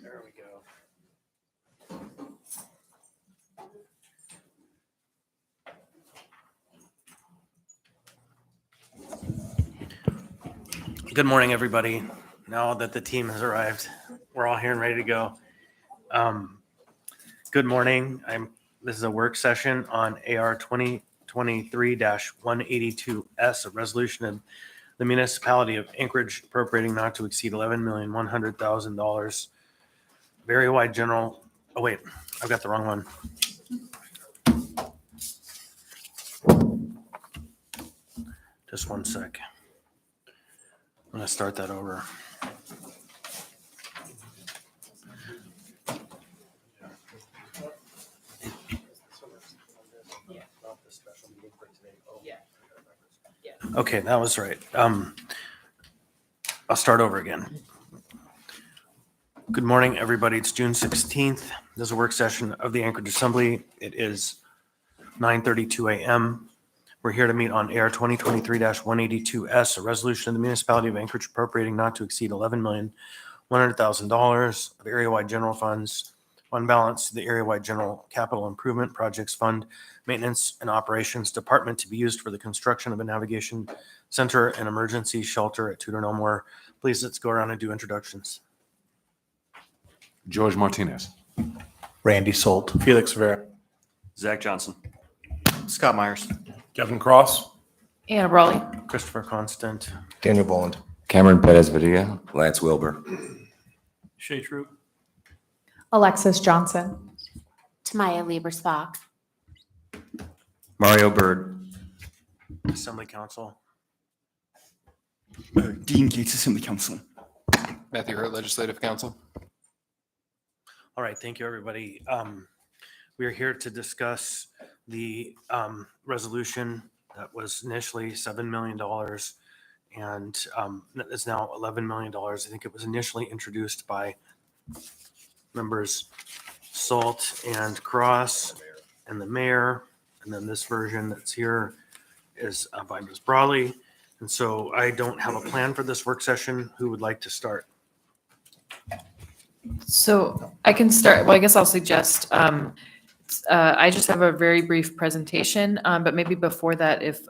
There we go. Good morning, everybody. Now that the team has arrived, we're all here and ready to go. Good morning. This is a work session on AR 2023-182S, a resolution of the municipality of Anchorage appropriating not to exceed $11,100,000. Very wide general. Oh wait, I've got the wrong one. Just one sec. I'm going to start that over. Okay, that was right. I'll start over again. Good morning, everybody. It's June 16th. This is a work session of the Anchorage Assembly. It is 9:32 a.m. We're here to meet on AR 2023-182S, a resolution of the municipality of Anchorage appropriating not to exceed $11,100,000 of area-wide general funds, fund balance to the area-wide general capital improvement projects fund, maintenance and operations department to be used for the construction of a navigation center and emergency shelter at Tudor No More. Please, let's go around and do introductions. George Martinez. Randy Solt. Felix Vera. Zach Johnson. Scott Myers. Kevin Cross. Anna Brawley. Christopher Constant. Daniel Boland. Cameron Perez Vidilla. Lance Wilbur. Shay Troop. Alexis Johnson. Tamaya Liebersbach. Mario Bird. Assembly Council. Dean Gates, Assembly Council. Matthew Hurt, Legislative Council. All right, thank you, everybody. We are here to discuss the resolution that was initially $7 million and is now $11 million. I think it was initially introduced by members Salt and Cross and the mayor. And then this version that's here is by Ms. Brawley. And so I don't have a plan for this work session. Who would like to start? So I can start. Well, I guess I'll suggest, I just have a very brief presentation, but maybe before that, if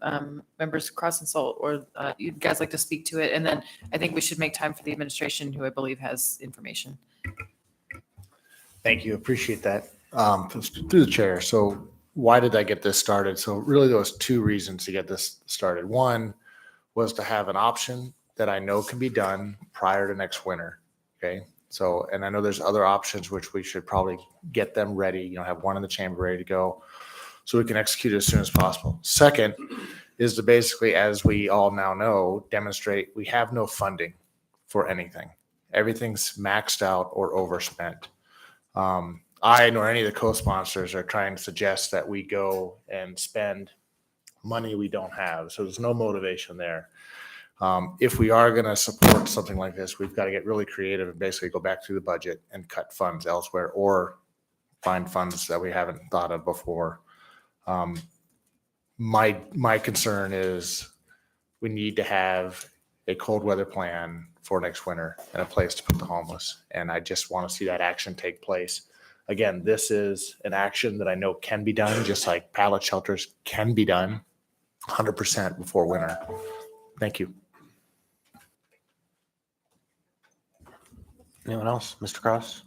members Cross and Salt or you guys like to speak to it. And then I think we should make time for the administration, who I believe has information. Thank you. Appreciate that. Through the chair. So why did I get this started? So really there was two reasons to get this started. One was to have an option that I know can be done prior to next winter. Okay. So, and I know there's other options which we should probably get them ready, have one in the chamber ready to go so we can execute it as soon as possible. Second is to basically, as we all now know, demonstrate we have no funding for anything. Everything's maxed out or overspent. I nor any of the co-sponsors are trying to suggest that we go and spend money we don't have. So there's no motivation there. If we are going to support something like this, we've got to get really creative and basically go back through the budget and cut funds elsewhere or find funds that we haven't thought of before. My concern is we need to have a cold weather plan for next winter and a place to put the homeless. And I just want to see that action take place. Again, this is an action that I know can be done, just like pallet shelters can be done 100% before winter. Thank you. Anyone else? Mr. Cross?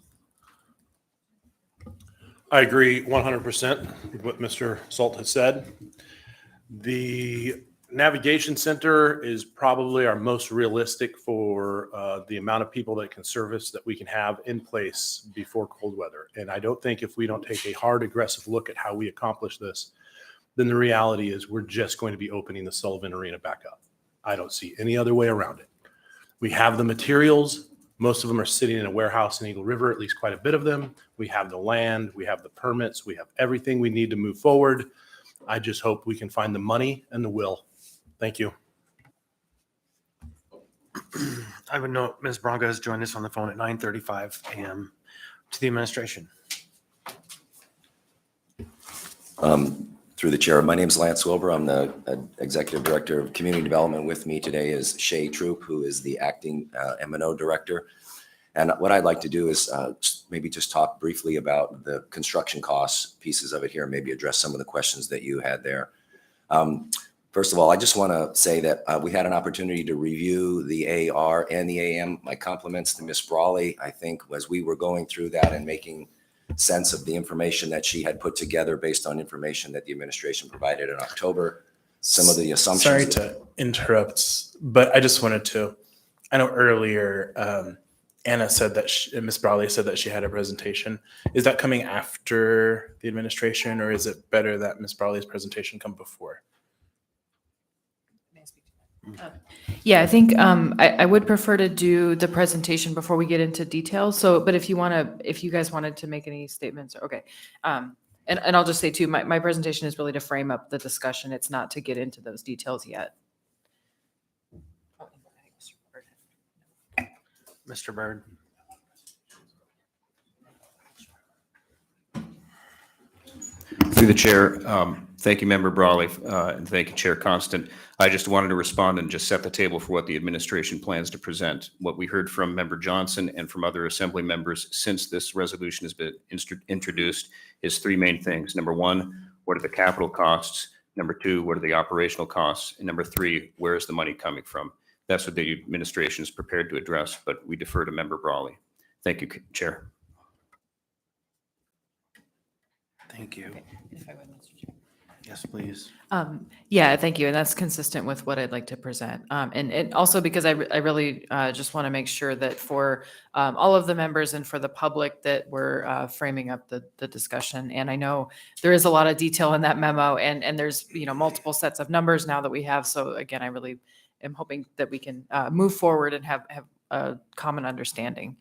I agree 100% with what Mr. Salt has said. The navigation center is probably our most realistic for the amount of people that can service that we can have in place before cold weather. And I don't think if we don't take a hard, aggressive look at how we accomplish this, then the reality is we're just going to be opening the Sullivan Arena back up. I don't see any other way around it. We have the materials. Most of them are sitting in a warehouse in Eagle River, at least quite a bit of them. We have the land, we have the permits, we have everything we need to move forward. I just hope we can find the money and the will. Thank you. I would note Ms. Braga has joined us on the phone at 9:35 a.m. To the administration. Through the chair, my name is Lance Wilbur. I'm the Executive Director of Community Development. With me today is Shay Troop, who is the Acting M&O Director. And what I'd like to do is maybe just talk briefly about the construction costs, pieces of it here, and maybe address some of the questions that you had there. First of all, I just want to say that we had an opportunity to review the AR and the AM. My compliments to Ms. Brawley. I think as we were going through that and making sense of the information that she had put together based on information that the administration provided in October, some of the assumptions. Sorry to interrupt, but I just wanted to, I know earlier Anna said that Ms. Brawley said that she had a presentation. Is that coming after the administration, or is it better that Ms. Brawley's presentation come before? Yeah, I think I would prefer to do the presentation before we get into details. So, but if you guys wanted to make any statements, okay. And I'll just say too, my presentation is really to frame up the discussion. It's not to get into those details yet. Mr. Byrd. Through the chair, thank you, Member Brawley, and thank you, Chair Constant. I just wanted to respond and just set the table for what the administration plans to present. What we heard from Member Johnson and from other Assembly members since this resolution has been introduced is three main things. Number one, what are the capital costs? Number two, what are the operational costs? And number three, where is the money coming from? That's what the administration is prepared to address, but we defer to Member Brawley. Thank you, Chair. Thank you. Okay, if I would, Mr. Chair. Yes, please. Yeah, thank you. And that's consistent with what I'd like to present. And also because I really just want to make sure that for all of the members and for the public that we're framing up the discussion. And I know there is a lot of detail in that memo and there's, multiple sets of numbers now that we have. So again, I really am hoping that we can move forward and have a common understanding.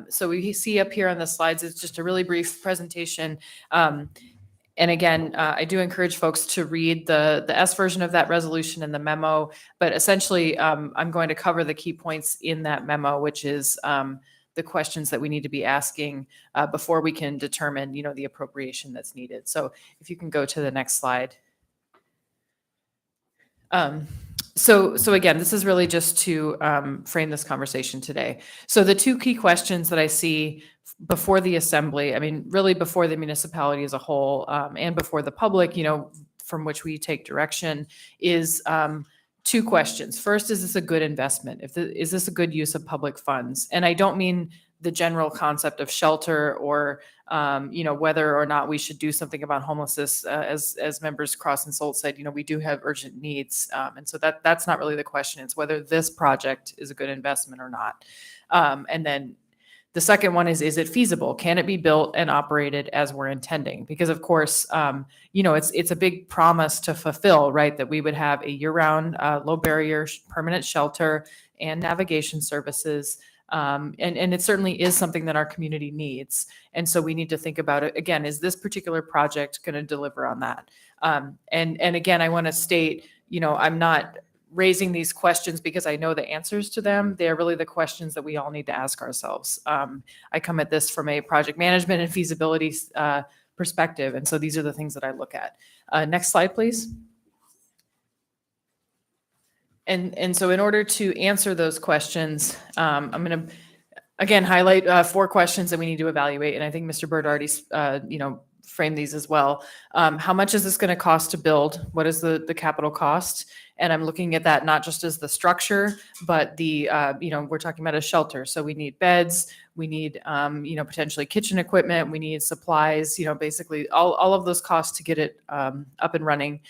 So we see up here on the slides, it's just a really brief presentation. And again, I do encourage folks to read the S version of that resolution and the memo, but essentially I'm going to cover the key points in that memo, which is the questions that we need to be asking before we can determine, the appropriation that's needed. So if you can go to the next slide. So again, this is really just to frame this conversation today. So the two key questions that I see before the assembly, I mean, really before the municipality as a whole and before the public, from which we take direction is two questions. First, is this a good investment? Is this a good use of public funds? And I don't mean the general concept of shelter or, whether or not we should do something about homelessness. As members Cross and Solt said, we do have urgent needs. And so that's not really the question. It's whether this project is a good investment or not. And then the second one is it feasible? Can it be built and operated as we're intending? Because of course, it's a big promise to fulfill, right? That we would have a year-round, low barrier, permanent shelter and navigation services. And it certainly is something that our community needs. And so we need to think about it. Again, is this particular project going to deliver on that? And again, I want to state, I'm not raising these questions because I know the answers to them. They're really the questions that we all need to ask ourselves. I come at this from a project management and feasibility perspective. And so these are the things that I look at. Next slide, please. And so in order to answer those questions, I'm going to, again, highlight 4 questions that we need to evaluate. And I think Mr. Byrd already, framed these as well. How much is this going to cost to build? What is the capital cost? And I'm looking at that not just as the structure, but the, we're talking about a shelter. So we need beds, we need, potentially kitchen equipment, we need supplies, basically all of those costs to get it up and running.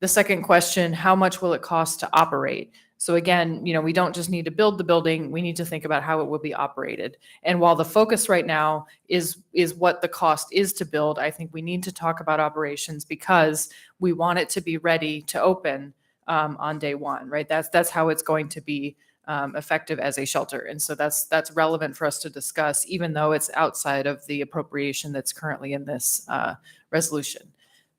The second question, how much will it cost to operate? So again, we don't just need to build the building, we need to think about how it will be operated. And while the focus right now is what the cost is to build, I think we need to talk about operations because we want it to be ready to open on day one, right? That's how it's going to be effective as a shelter. And so that's relevant for us to discuss, even though it's outside of the appropriation that's currently in this resolution.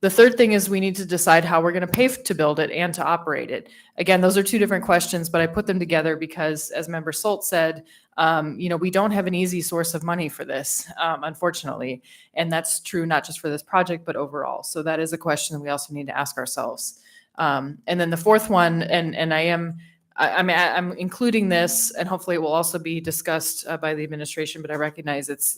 The third thing is we need to decide how we're going to pay to build it and to operate it. Again, those are two different questions, but I put them together because, as Member Solt said, we don't have an easy source of money for this, unfortunately. And that's true not just for this project, but overall. So that is a question we also need to ask ourselves. And then the fourth one, and I'm including this, and hopefully it will also be discussed by the administration, but I recognize it's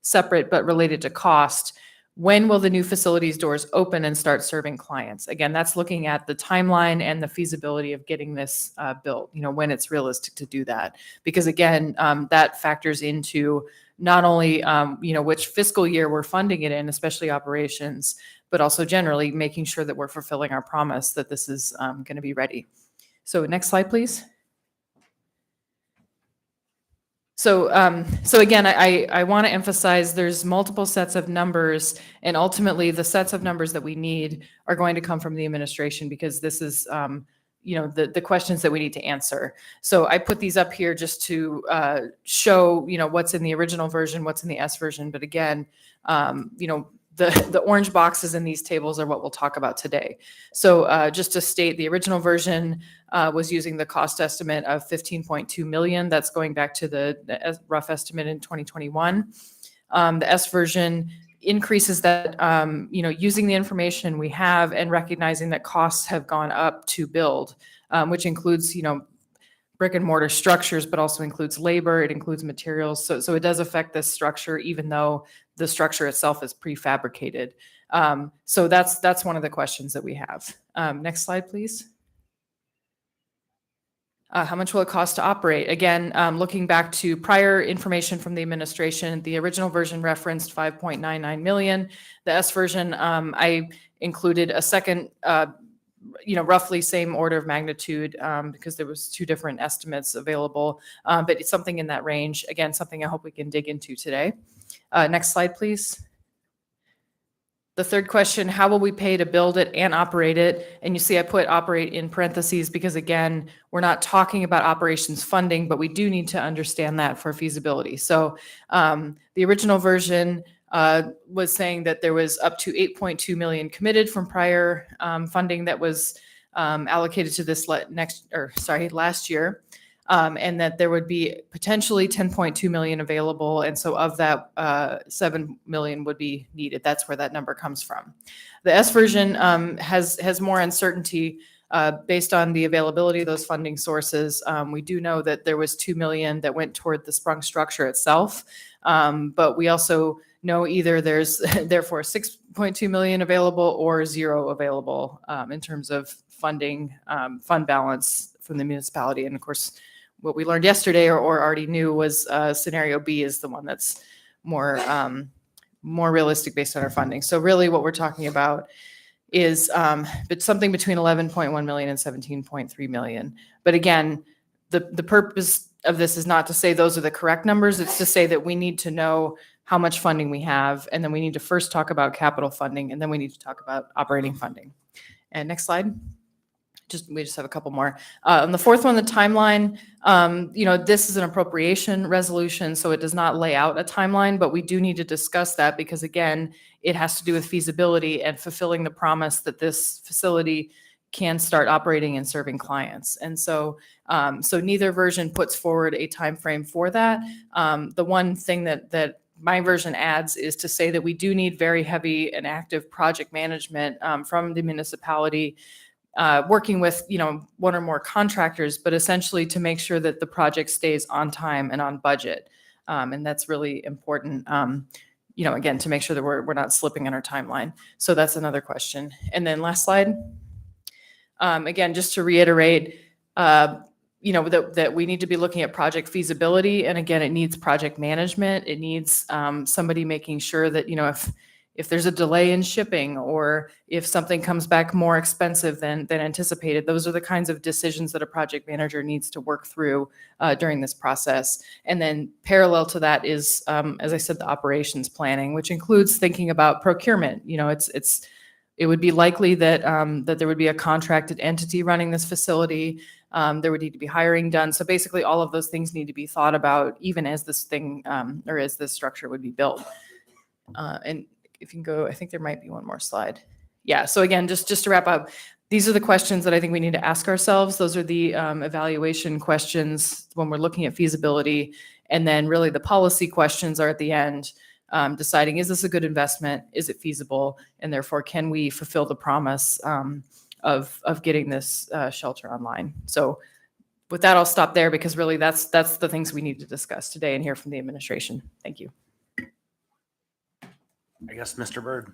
separate but related to cost. When will the new facilities doors open and start serving clients? Again, that's looking at the timeline and the feasibility of getting this built, when it's realistic to do that. Because again, that factors into not only, which fiscal year we're funding it in, especially operations, but also generally making sure that we're fulfilling our promise that this is going to be ready. So next slide, please. So again, I want to emphasize there's multiple sets of numbers, and ultimately the sets of numbers that we need are going to come from the administration, because this is, the questions that we need to answer. So I put these up here just to show, what's in the original version, what's in the S version. But again, the orange boxes in these tables are what we'll talk about today. So just to state, the original version was using the cost estimate of 15.2 million. That's going back to the rough estimate in 2021. The S version increases that, using the information we have and recognizing that costs have gone up to build, which includes, brick and mortar structures, but also includes labor, it includes materials. So it does affect this structure, even though the structure itself is prefabricated. So that's one of the questions that we have. Next slide, please. How much will it cost to operate? Again, looking back to prior information from the administration, the original version referenced 5.99 million. The S version, I included a second, roughly same order of magnitude, because there was two different estimates available, but it's something in that range. Again, something I hope we can dig into today. Next slide, please. The third question, how will we pay to build it and operate it? And you see I put operate in parentheses because, again, we're not talking about operations funding, but we do need to understand that for feasibility. So the original version was saying that there was up to 8.2 million committed from prior funding that was allocated to this last year. And that there would be potentially 10.2 million available. And so of that, 7 million would be needed. That's where that number comes from. The S version has more uncertainty based on the availability of those funding sources. We do know that there was 2 million that went toward the sprung structure itself. But we also know either there's therefore 6.2 million available or zero available in terms of funding, fund balance from the municipality. And of course, what we learned yesterday or already knew was scenario B is the one that's more realistic based on our funding. So really what we're talking about is but something between 11.1 million and 17.3 million. But again, the purpose of this is not to say those are the correct numbers. It's to say that we need to know how much funding we have, and then we need to first talk about capital funding, and then we need to talk about operating funding. And next slide. We just have a couple more. On the fourth one, the timeline, this is an appropriation resolution, so it does not lay out a timeline, but we do need to discuss that because, again, it has to do with feasibility and fulfilling the promise that this facility can start operating and serving clients. And so neither version puts forward a time frame for that. The one thing that my version adds is to say that we do need very heavy and active project management from the municipality, working with, one or more contractors, but essentially to make sure that the project stays on time and on budget. And that's really important, again, to make sure that we're not slipping on our timeline. So that's another question. And then last slide. Again, just to reiterate, that we need to be looking at project feasibility. And again, it needs project management. It needs somebody making sure that, if there's a delay in shipping or if something comes back more expensive than anticipated, those are the kinds of decisions that a project manager needs to work through during this process. And then parallel to that is, as I said, the operations planning, which includes thinking about procurement. It would be likely that that there would be a contracted entity running this facility. There would need to be hiring done. So basically all of those things need to be thought about even as this thing or as this structure would be built. And if you can go, I think there might be one more slide. Yeah. So again, just to wrap up, these are the questions that I think we need to ask ourselves. Those are the evaluation questions when we're looking at feasibility. And then really the policy questions are at the end, deciding, is this a good investment? Is it feasible? And therefore, can we fulfill the promise of getting this shelter online? So with that, I'll stop there because really that's the things we need to discuss today and hear from the administration. Thank you. I guess Mr. Byrd.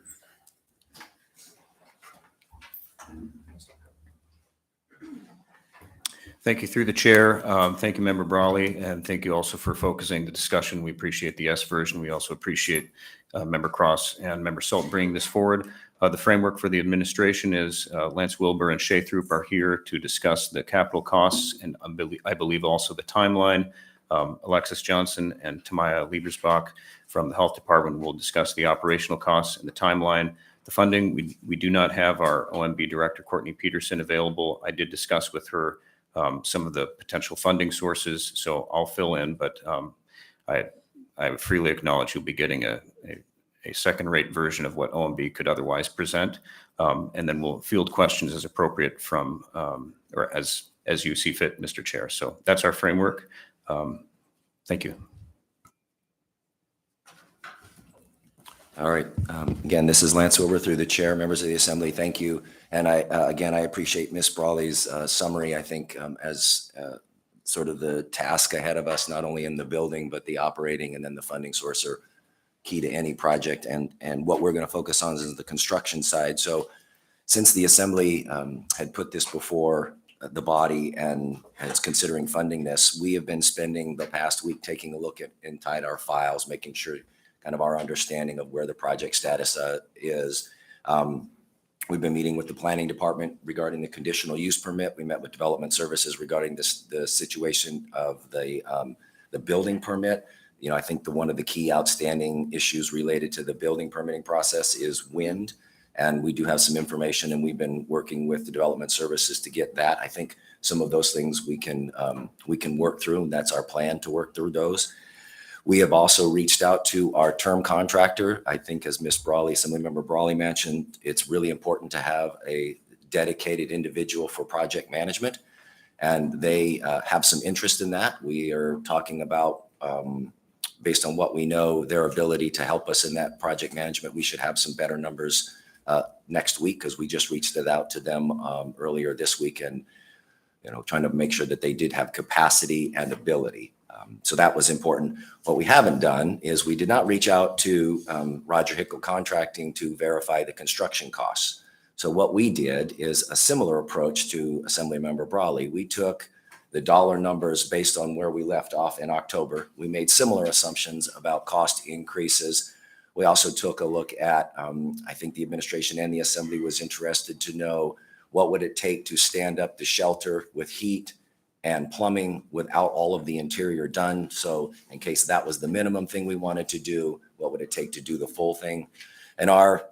Thank you through the chair. Thank you, Member Brawley, and thank you also for focusing the discussion. We appreciate the S version. We also appreciate Member Cross and Member Salt bringing this forward. The framework for the administration is Lance Wilbur and Shay Throop are here to discuss the capital costs and I believe also the timeline. Alexis Johnson and Tamaya Liebersbach from the Health Department will discuss the operational costs and the timeline. The funding, we do not have our OMB Director, Courtney Peterson, available. I did discuss with her some of the potential funding sources, so I'll fill in, but I freely acknowledge you'll be getting a second-rate version of what OMB could otherwise present, and then we'll field questions as appropriate from, or as you see fit, Mr. Chair. So that's our framework. Thank you. All right. Again, this is Lance Wilbur through the chair, members of the Assembly. Thank you. And again, I appreciate Ms. Brawley's summary, I think, as sort of the task ahead of us, not only in the building, but the operating and then the funding source are key to any project. And what we're going to focus on is the construction side. So since the Assembly had put this before the body and is considering funding this, we have been spending the past week taking a look at inside our files, making sure kind of our understanding of where the project status is. We've been meeting with the planning department regarding the conditional use permit. We met with development services regarding the situation of the building permit. You know, I think one of the key outstanding issues related to the building permitting process is wind. And we do have some information, and we've been working with the development services to get that. I think some of those things we can work through, and that's our plan, to work through those. We have also reached out to our term contractor. I think, as Ms. Brawley, Assemblymember Brawley mentioned, it's really important to have a dedicated individual for project management, and they have some interest in that. We are talking about, based on what we know, their ability to help us in that project management. We should have some better numbers next week, because we just reached it out to them earlier this week, and trying to make sure that they did have capacity and ability. So that was important. What we haven't done is we did not reach out to Roger Hickle Contracting to verify the construction costs. So what we did is a similar approach to Assemblymember Brawley. We took the dollar numbers based on where we left off in October. We made similar assumptions about cost increases. We also took a look at, I think the administration and the Assembly was interested to know what would it take to stand up the shelter with heat and plumbing without all of the interior done. So in case that was the minimum thing we wanted to do, what would it take to do the full thing? In our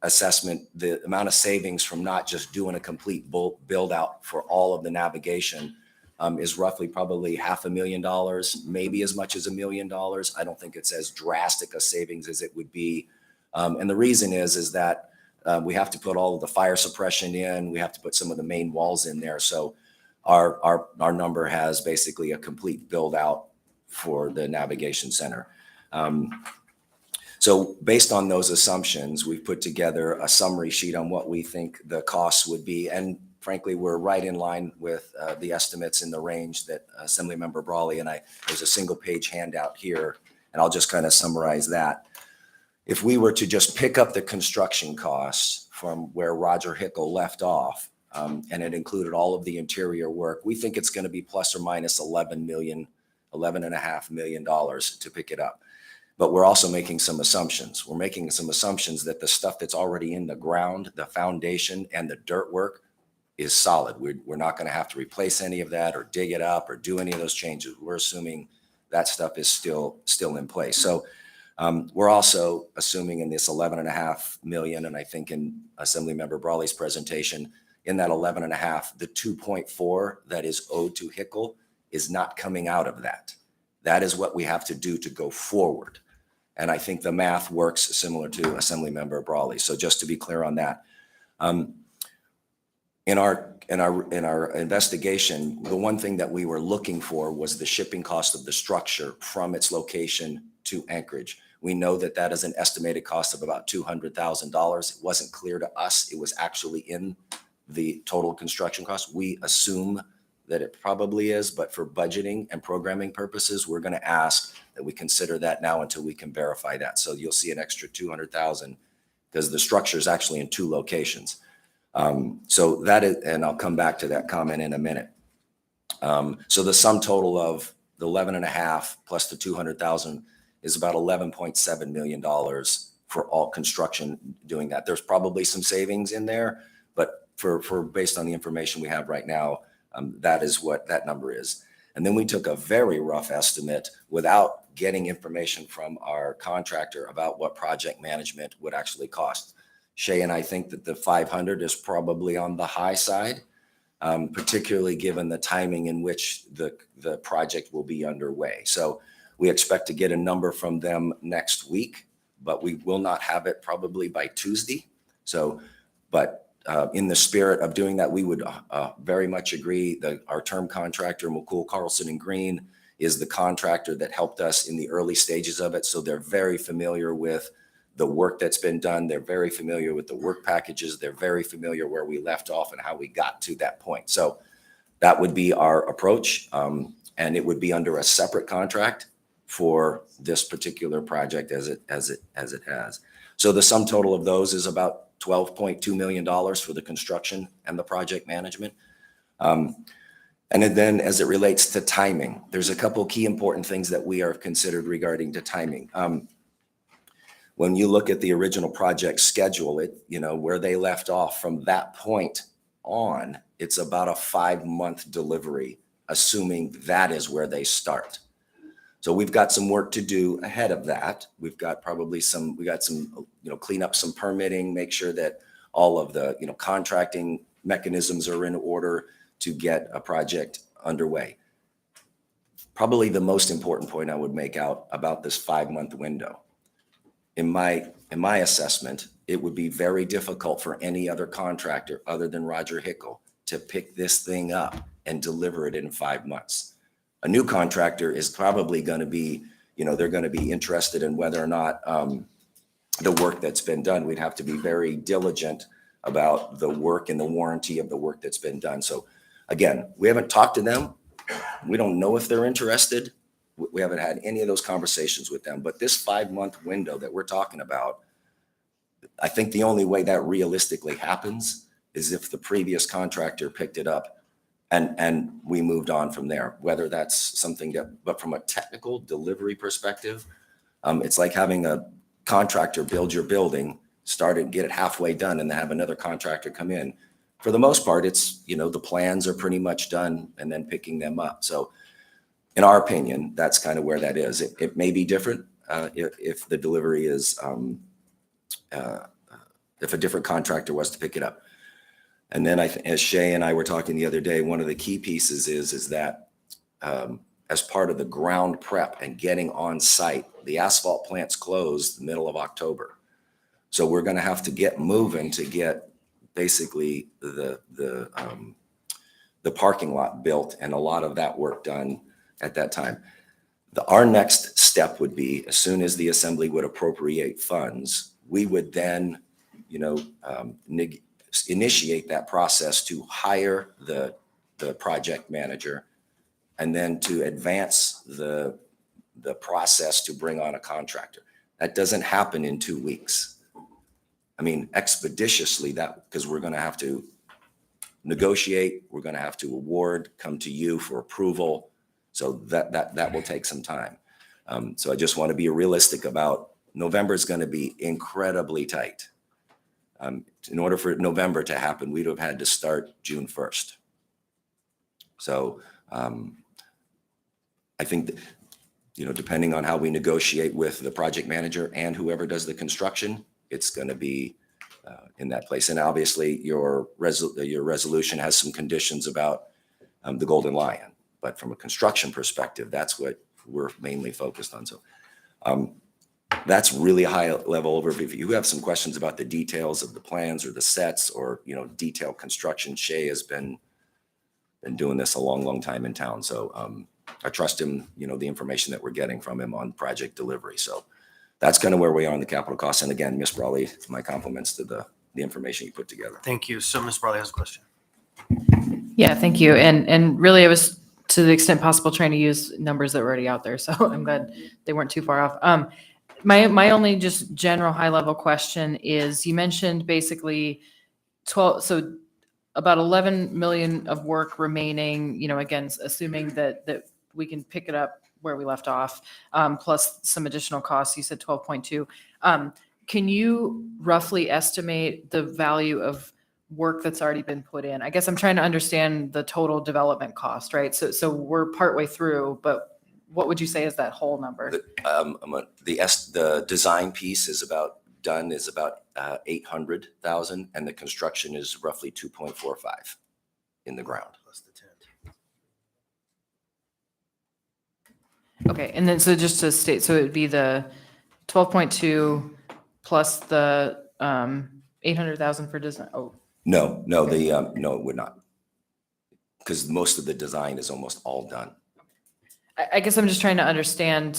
assessment, the amount of savings from not just doing a complete build out for all of the navigation is roughly probably $500,000, maybe as much as $1 million. I don't think it's as drastic a savings as it would be. And the reason is that we have to put all of the fire suppression in. We have to put some of the main walls in there. So our number has basically a complete build out for the navigation center. So based on those assumptions, we've put together a summary sheet on what we think the costs would be. And frankly, we're right in line with the estimates in the range that Assemblymember Brawley and there's a single page handout here, and I'll just kind of summarize that. If we were to just pick up the construction costs from where Roger Hickle left off, and it included all of the interior work, we think it's going to be plus or minus $11.5 million to pick it up. But we're also making some assumptions. We're making some assumptions that the stuff that's already in the ground, the foundation and the dirt work, is solid. We're not going to have to replace any of that or dig it up or do any of those changes. We're assuming that stuff is still in place. So we're also assuming in this $11.5 million, and I think in Assemblymember Brawley's presentation, in that 11.5, the 2.4 that is owed to Hickle is not coming out of that. That is what we have to do to go forward. And I think the math works similar to Assemblymember Brawley. So just to be clear on that. In our investigation, the one thing that we were looking for was the shipping cost of the structure from its location to Anchorage. We know that that is an estimated cost of about $200,000. It wasn't clear to us. It was actually in the total construction cost. We assume that it probably is, but for budgeting and programming purposes, we're going to ask that we consider that now until we can verify that. So you'll see an extra 200,000 because the structure is actually in 2 locations. So that is, and I'll come back to that comment in a minute. So the sum total of the 11.5 plus the 200,000 is about $11.7 million for all construction doing that. There's probably some savings in there, but for based on the information we have right now, that is what that number is. And then we took a very rough estimate without getting information from our contractor about what project management would actually cost. Shay and I think that the 500 is probably on the high side, particularly given the timing in which the project will be underway. So we expect to get a number from them next week, but we will not have it probably by Tuesday. So, but in the spirit of doing that, we would very much agree that our term contractor, McCool, Carlson and Green, is the contractor that helped us in the early stages of it. So they're very familiar with the work that's been done. They're very familiar with the work packages. They're very familiar where we left off and how we got to that point. So that would be our approach. And it would be under a separate contract for this particular project as it has. So the sum total of those is about $12.2 million for the construction and the project management. And then as it relates to timing, there's a couple key important things that we are considered regarding to timing. When you look at the original project schedule, where they left off from that point on, it's about a 5-month delivery, assuming that is where they start. So we've got some work to do ahead of that. We've got some clean up some permitting, make sure that all of the, contracting mechanisms are in order to get a project underway. Probably the most important point I would make out about this 5-month window. In my assessment, it would be very difficult for any other contractor other than Roger Hickle to pick this thing up and deliver it in 5 months. A new contractor is probably going to be, they're going to be interested in whether or not the work that's been done. We'd have to be very diligent about the work and the warranty of the work that's been done. So again, we haven't talked to them. We don't know if they're interested. We haven't had any of those conversations with them. But this 5-month window that we're talking about, I think the only way that realistically happens is if the previous contractor picked it up and we moved on from there, whether that's something but from a technical delivery perspective, it's like having a contractor build your building, start and get it halfway done and then have another contractor come in. For the most part, it's, the plans are pretty much done and then picking them up. So in our opinion, that's kind of where that is. It may be different if the delivery is, if a different contractor was to pick it up. And then as Shay and I were talking the other day, one of the key pieces is that as part of the ground prep and getting on site, the asphalt plant's closed the middle of October. So we're going to have to get moving to get basically the parking lot built and a lot of that work done at that time. Our next step would be, as soon as the assembly would appropriate funds, we would then, initiate that process to hire the project manager and then to advance the process to bring on a contractor. That doesn't happen in 2 weeks. I mean, expeditiously, because we're going to have to negotiate, we're going to have to award, come to you for approval. So that will take some time. So I just want to be realistic about November is going to be incredibly tight. In order for November to happen, we'd have had to start June 1st. So I think that, depending on how we negotiate with the project manager and whoever does the construction, it's going to be in that place. And obviously your resolution has some conditions about the Golden Lion, but from a construction perspective, that's what we're mainly focused on. So That's really high level overview. If you have some questions about the details of the plans or the sets or, detailed construction, Shay has been doing this a long, long time in town. So I trust him, the information that we're getting from him on project delivery. So that's kind of where we are on the capital costs. And again, Ms. Brawley, my compliments to the information you put together. Thank you. So Ms. Bradley has a question. Yeah, thank you. And really, I was, to the extent possible, trying to use numbers that were already out there. So I'm glad they weren't too far off. My only just general high level question is, you mentioned basically 12, so about 11 million of work remaining, again, assuming that we can pick it up where we left off, plus some additional costs. You said 12.2. Can you roughly estimate the value of work that's already been put in? I guess I'm trying to understand the total development cost, right? So we're partway through, but what would you say is that whole number? The design piece is about 800,000, and the construction is roughly 2.45 in the ground. Plus the tent. Okay, and then, so just to state, so it would be the 12.2 plus the 800,000 for design. Oh, No, no, no, it would not. Because most of the design is almost all done. I guess I'm just trying to understand,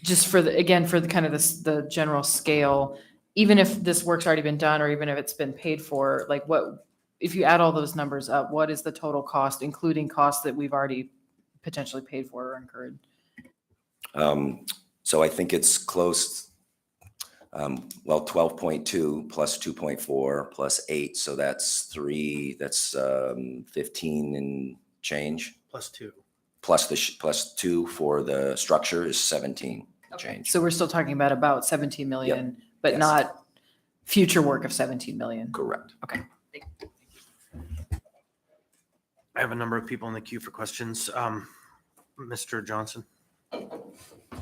just for the kind of the general scale, even if this work's already been done, or even if it's been paid for, like if you add all those numbers up, what is the total cost, including costs that we've already potentially paid for or incurred? So I think it's close, 12.2 plus 2.4 plus 8. So that's 15 and change. Plus 2. Plus 2 for the structure is 17 change. So we're still talking about 17 million, but Yes. not future work of 17 million. Correct. Okay. I have a number of people in the queue for questions. Mr. Johnson.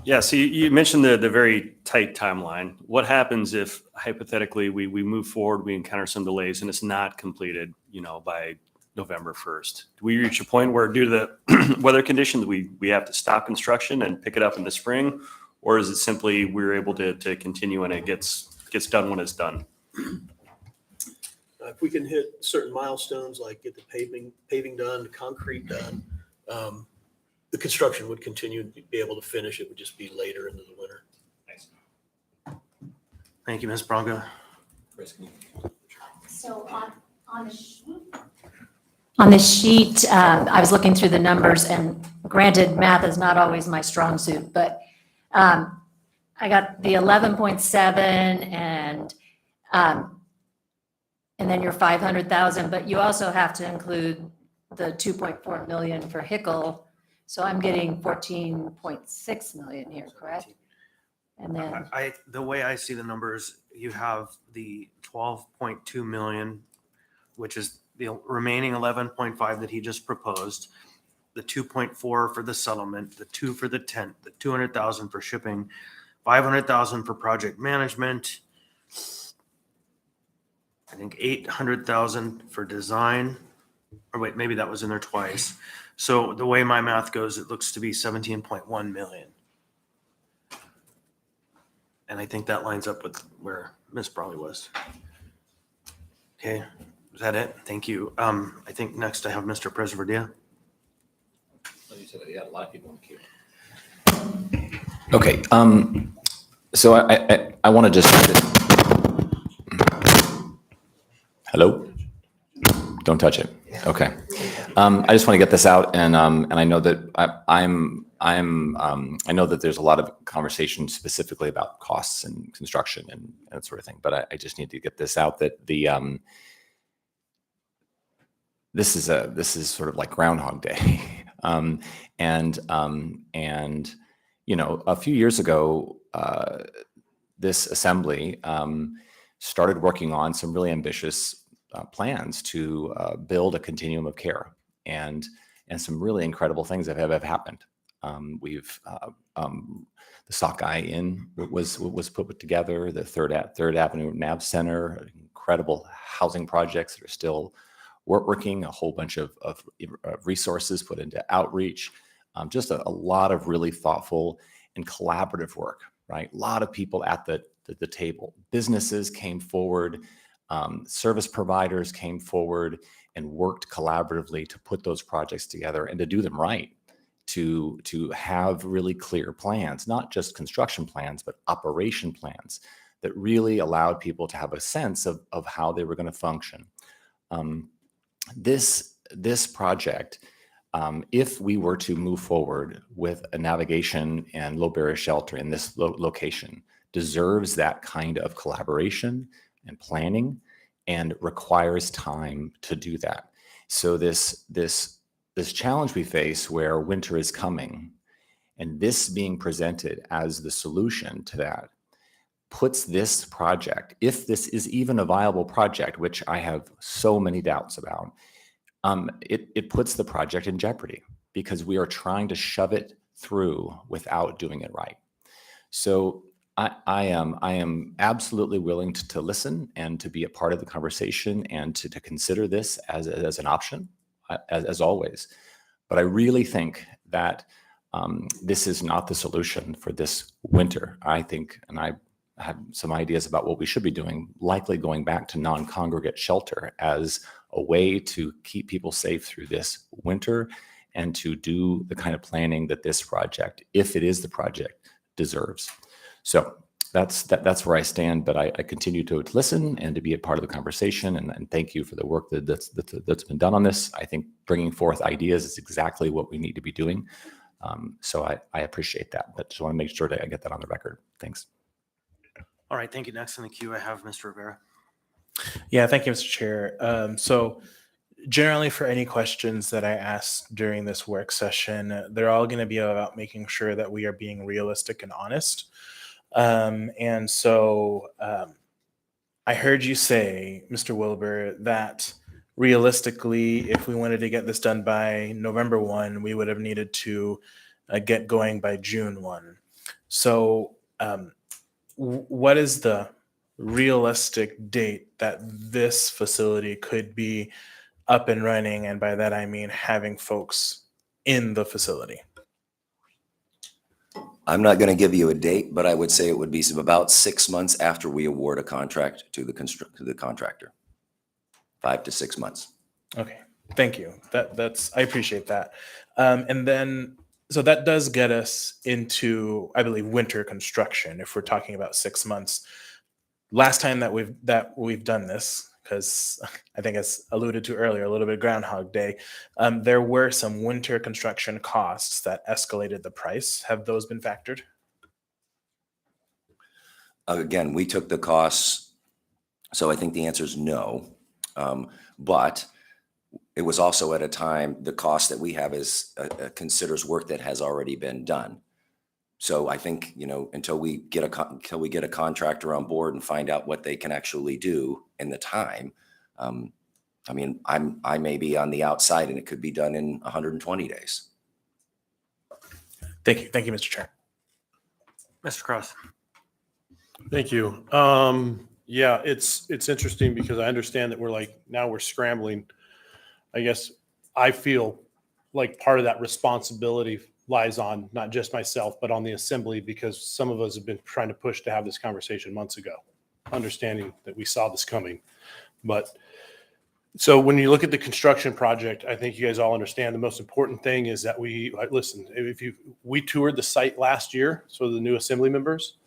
Yeah, so you mentioned the very tight timeline. What happens if hypothetically we move forward, we encounter some delays and it's not completed, by November 1st? Do we reach a point where, due to the weather conditions, we have to stop construction and pick it up in the spring? Or is it simply we're able to continue and it gets done when it's done? If we can hit certain milestones, like get the paving done, the concrete done, the construction would continue to be able to finish. It would just be later into the winter. Thanks. Thank you, Ms. Braga. So on the sheet, I was looking through the numbers, and granted, math is not always my strong suit, but I got the 11.7 and then your 500,000, but you also have to include the 2.4 million for Hickle. So I'm getting 14.6 million here, correct? And then, The way I see the numbers, you have the 12.2 million, which is the remaining 11.5 that he just proposed, the 2.4 for the settlement, the 2 for the tent, the 200,000 for shipping, 500,000 for project management, I think 800,000 for design, or wait, maybe that was in there twice. So the way my math goes, it looks to be 17.1 million. And I think that lines up with where Ms. Brawley was. Okay, is that it? Thank you. I think next I have Mr. Presverdia. You said that you had a lot of people in the queue. Okay, so I want to just, hello? Don't touch it. Okay. I just want to get this out, and I know that I know that there's a lot of conversation specifically about costs and construction and that sort of thing, but I just need to get this out that this is sort of like Groundhog Day. And a few years ago, this assembly started working on some really ambitious plans to build a continuum of care, and some really incredible things have happened. The Sockeye Inn was put together, the Third Avenue Nav Center, incredible housing projects that are still working, a whole bunch of resources put into outreach, just a lot of really thoughtful and collaborative work. right? A lot of people at the table. Businesses came forward, service providers came forward and worked collaboratively to put those projects together and to do them right, to have really clear plans, not just construction plans, but operation plans that really allowed people to have a sense of how they were going to function. This project, if we were to move forward with a navigation and low barrier shelter in this location, deserves that kind of collaboration and planning, and requires time to do that. So this challenge we face, where winter is coming, and this being presented as the solution to that, puts this project, if this is even a viable project, which I have so many doubts about, it puts the project in jeopardy, because we are trying to shove it through without doing it right. So I am absolutely willing to listen and to be a part of the conversation and to consider this as an option, as always. But I really think that this is not the solution for this winter. I think, and I have some ideas about what we should be doing, likely going back to non-congregate shelter as a way to keep people safe through this winter, and to do the kind of planning that this project, if it is the project, deserves. So that's where I stand, but I continue to listen and to be a part of the conversation, and thank you for the work that's been done on this. I think bringing forth ideas is exactly what we need to be doing. So I appreciate that, but just want to make sure that I get that on the record. Thanks. All right, thank you. Next in the queue, I have Mr. Rivera. Yeah, thank you, Mr. Chair. So generally, for any questions that I ask during this work session, they're all going to be about making sure that we are being realistic and honest. And so I heard you say, Mr. Wilbur, that realistically, if we wanted to get this done by November 1, we would have needed to get going by June 1. So what is the realistic date that this facility could be up and running? And by that, I mean having folks in the facility. I'm not going to give you a date, but I would say it would be about 6 months after we award a contract to the contractor. 5 to 6 months. Okay, thank you. I appreciate that. And then, so that does get us into, I believe, winter construction, if we're talking about 6 months. Last time that we've done this, because I think as alluded to earlier, a little bit Groundhog Day, there were some winter construction costs that escalated the price. Have those been factored? Again, we took the costs, so I think the answer is no. But it was also at a time, the cost that we have is considers work that has already been done. So I think, until we get a contractor on board and find out what they can actually do in the time, I may be on the outside and it could be done in 120 days. Thank you, Mr. Chair. Mr. Cross. Thank you. Yeah, it's interesting because I understand that we're scrambling. I guess I feel like part of that responsibility lies on not just myself, but on the assembly, because some of us have been trying to push to have this conversation months ago, understanding that we saw this coming. But so when you look at the construction project, I think you guys all understand the most important thing is that we toured the site last year. So the new assembly members,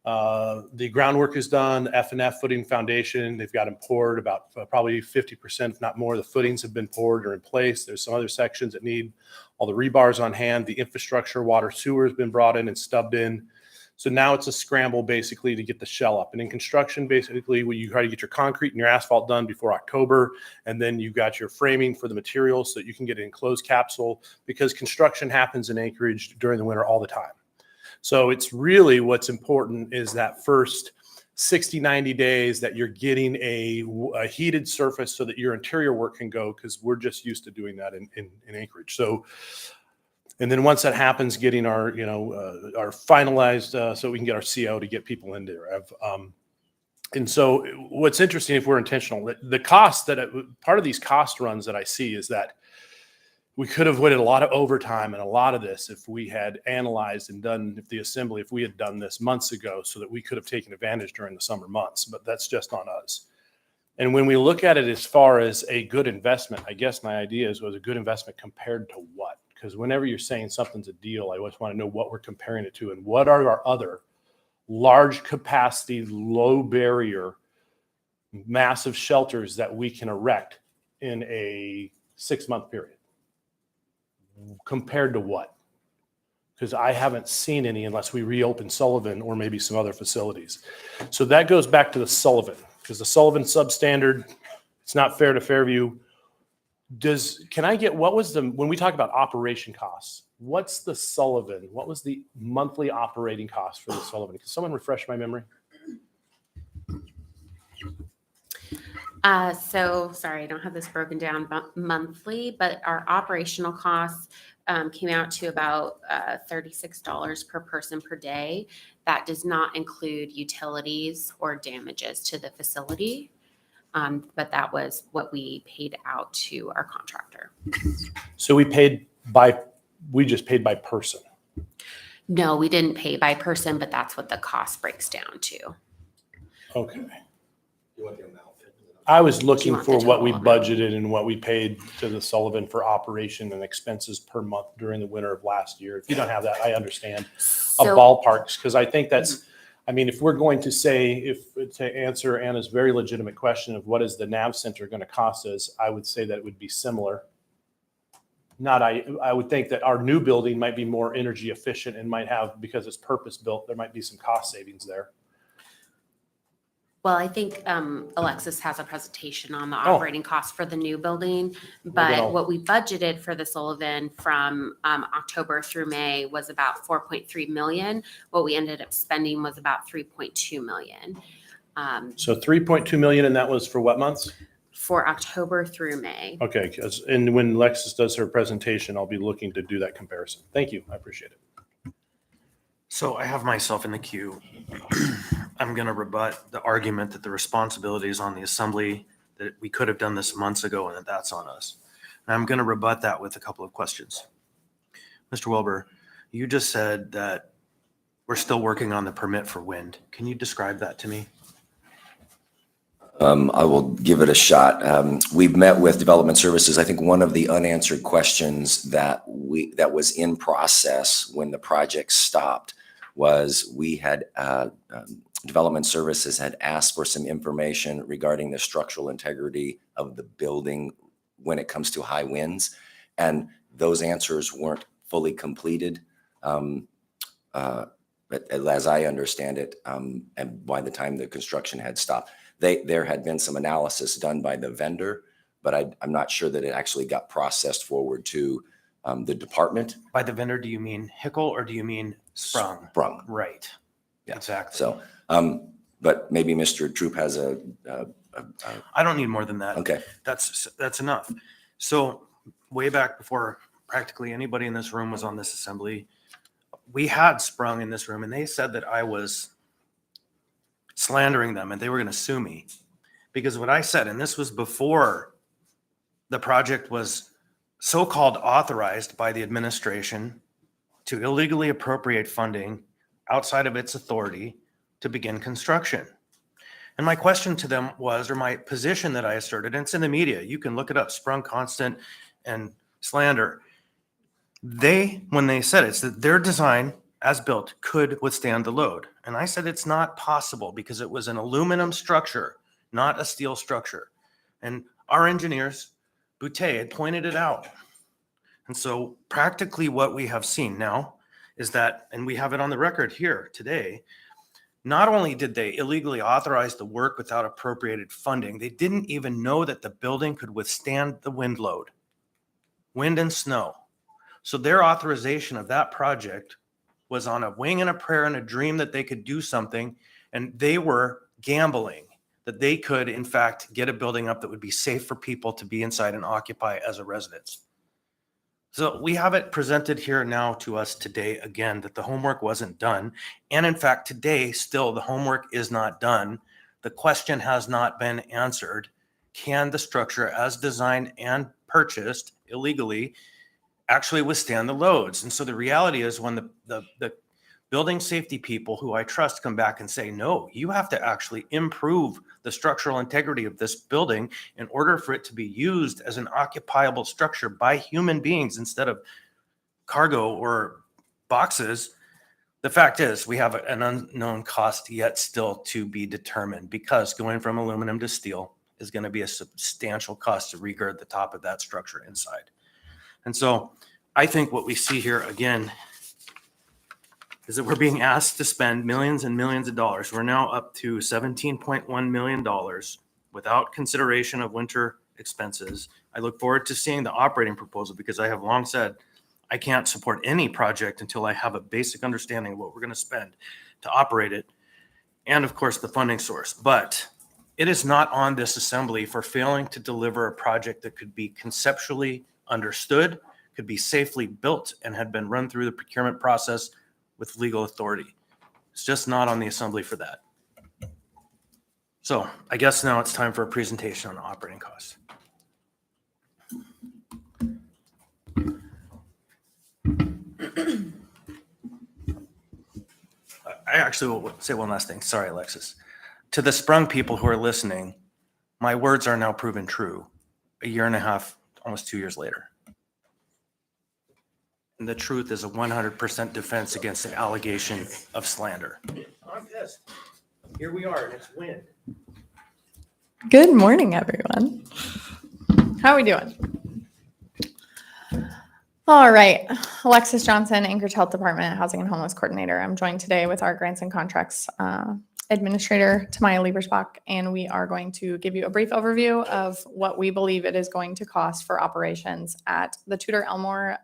the groundwork is done, F&F footing foundation, they've got them poured, about probably 50%, if not more, the footings have been poured or in place. There's some other sections that need all the rebars on hand. The infrastructure, water, sewer has been brought in and stubbed in. So now it's a scramble basically to get the shell up. And in construction, basically, you try to get your concrete and your asphalt done before October, and then you got your framing for the materials so that you can get an enclosed capsule, because construction happens in Anchorage during the winter all the time. So it's really what's important is that first 60, 90 days that you're getting a heated surface so that your interior work can go, because we're just used to doing that in Anchorage. So, and then once that happens, getting our finalized so we can get our CO to get people in there. And so what's interesting, if we're intentional, the cost part of these cost runs that I see is that we could have avoided a lot of overtime and a lot of this if we had analyzed and done, if we had done this months ago, so that we could have taken advantage during the summer months, but that's just on us. And when we look at it as far as a good investment, I guess my idea was a good investment compared to what? Because whenever you're saying something's a deal, I always want to know what we're comparing it to and what are our other large capacity, low barrier, massive shelters that we can erect in a 6-month period. Compared to what? Because I haven't seen any unless we reopen Sullivan or maybe some other facilities. So that goes back to the Sullivan, because the Sullivan substandard, it's not fair to Fairview. When we talk about operation costs, what's the Sullivan? What was the monthly operating cost for the Sullivan? Can someone refresh my memory? So sorry, I don't have this broken down monthly, but our operational costs came out to about $36 per person per day. That does not include utilities or damages to the facility. But that was what we paid out to our contractor. So we just paid by person. No, we didn't pay by person, but that's what the cost breaks down to. Okay. I was looking want the for what we total amount? budgeted and what we paid to the Sullivan for operation and expenses per month during the winter of last year. If you don't have that, I understand a So, ballpark, because I think that's, I mean, if we're going to say, to answer Anna's very legitimate question of what is the NAV center going to cost us, I would say that it would be similar. I would think that our new building might be more energy efficient and might have, because it's purpose built, there might be some cost savings there. well, I think Alexis has a presentation on the Oh. operating costs for the new building, then but I'll- what we budgeted for the Sullivan from October through May was about 4.3 million. What we ended up spending was about 3.2 million. So 3.2 million, and that was for what months? For October through May. Okay, and when Lexus does her presentation, I'll be looking to do that comparison. Thank you, I appreciate it. So I have myself in the queue. I'm going to rebut the argument that the responsibility is on the assembly, that we could have done this months ago and that that's on us. And I'm going to rebut that with a couple of questions. Mr. Wilbur, you just said that we're still working on the permit for wind. Can you describe that to me? I will give it a shot. We've met with Development Services. I think one of the unanswered questions that was in process when the project stopped was we had Development Services had asked for some information regarding the structural integrity of the building when it comes to high winds, and those answers weren't fully completed. But as I understand it, and by the time the construction had stopped, there had been some analysis done by the vendor, but I'm not sure that it actually got processed forward to the department. By the vendor, do you mean Hickel or do you mean Sprung? Sprung. Right. Yeah. Exactly. So, but maybe Mr. Troop has I don't need more than that. okay. That's enough. So way back before practically anybody in this room was on this assembly, we had Sprung in this room and they said that I was slandering them and they were going to sue me because what I said, and this was before the project was so-called authorized by the administration to illegally appropriate funding outside of its authority to begin construction. And my question to them was, or my position that I asserted, and it's in the media, you can look it up, Sprung, Constant, and Slander. When they said it's that their design as built could withstand the load. And I said it's not possible because it was an aluminum structure, not a steel structure. And our engineers, Boutte, had pointed it out. And so practically what we have seen now is that, and we have it on the record here today, not only did they illegally authorize the work without appropriated funding, they didn't even know that the building could withstand the wind load, wind and snow. So their authorization of that project was on a wing and a prayer and a dream that they could do something. And they were gambling that they could, in fact, get a building up that would be safe for people to be inside and occupy as a residence. So we have it presented here now to us today again that the homework wasn't done. And in fact, today still the homework is not done. The question has not been answered. Can the structure as designed and purchased illegally actually withstand the loads. And so the reality is when the building safety people who I trust come back and say, no, you have to actually improve the structural integrity of this building in order for it to be used as an occupiable structure by human beings instead of cargo or boxes. The fact is we have an unknown cost yet still to be determined, because going from aluminum to steel is going to be a substantial cost to regird the top of that structure inside. And so I think what we see here again is that we're being asked to spend millions and millions of dollars. We're now up to $17.1 million without consideration of winter expenses. I look forward to seeing the operating proposal, because I have long said I can't support any project until I have a basic understanding of what we're going to spend to operate it, and of course the funding source. But it is not on this assembly for failing to deliver a project that could be conceptually understood, could be safely built, and had been run through the procurement process with legal authority. It's just not on the assembly for that. So I guess now it's time for a presentation on operating costs. I actually will say one last thing. Sorry, Alexis. To the Sprung people who are listening, my words are now proven true a year and a half, almost 2 years later. And the truth is a 100% defense against the allegation of slander. I'm pissed. Here we are, and it's wind. Good morning, everyone. How are we doing? All right. Alexis Johnson, Anchorage Health Department Housing and Homeless Coordinator. I'm joined today with our Grants and Contracts Administrator, Tamaya Liebersbach, and we are going to give you a brief overview of what we believe it is going to cost for operations at the Tudor Elmore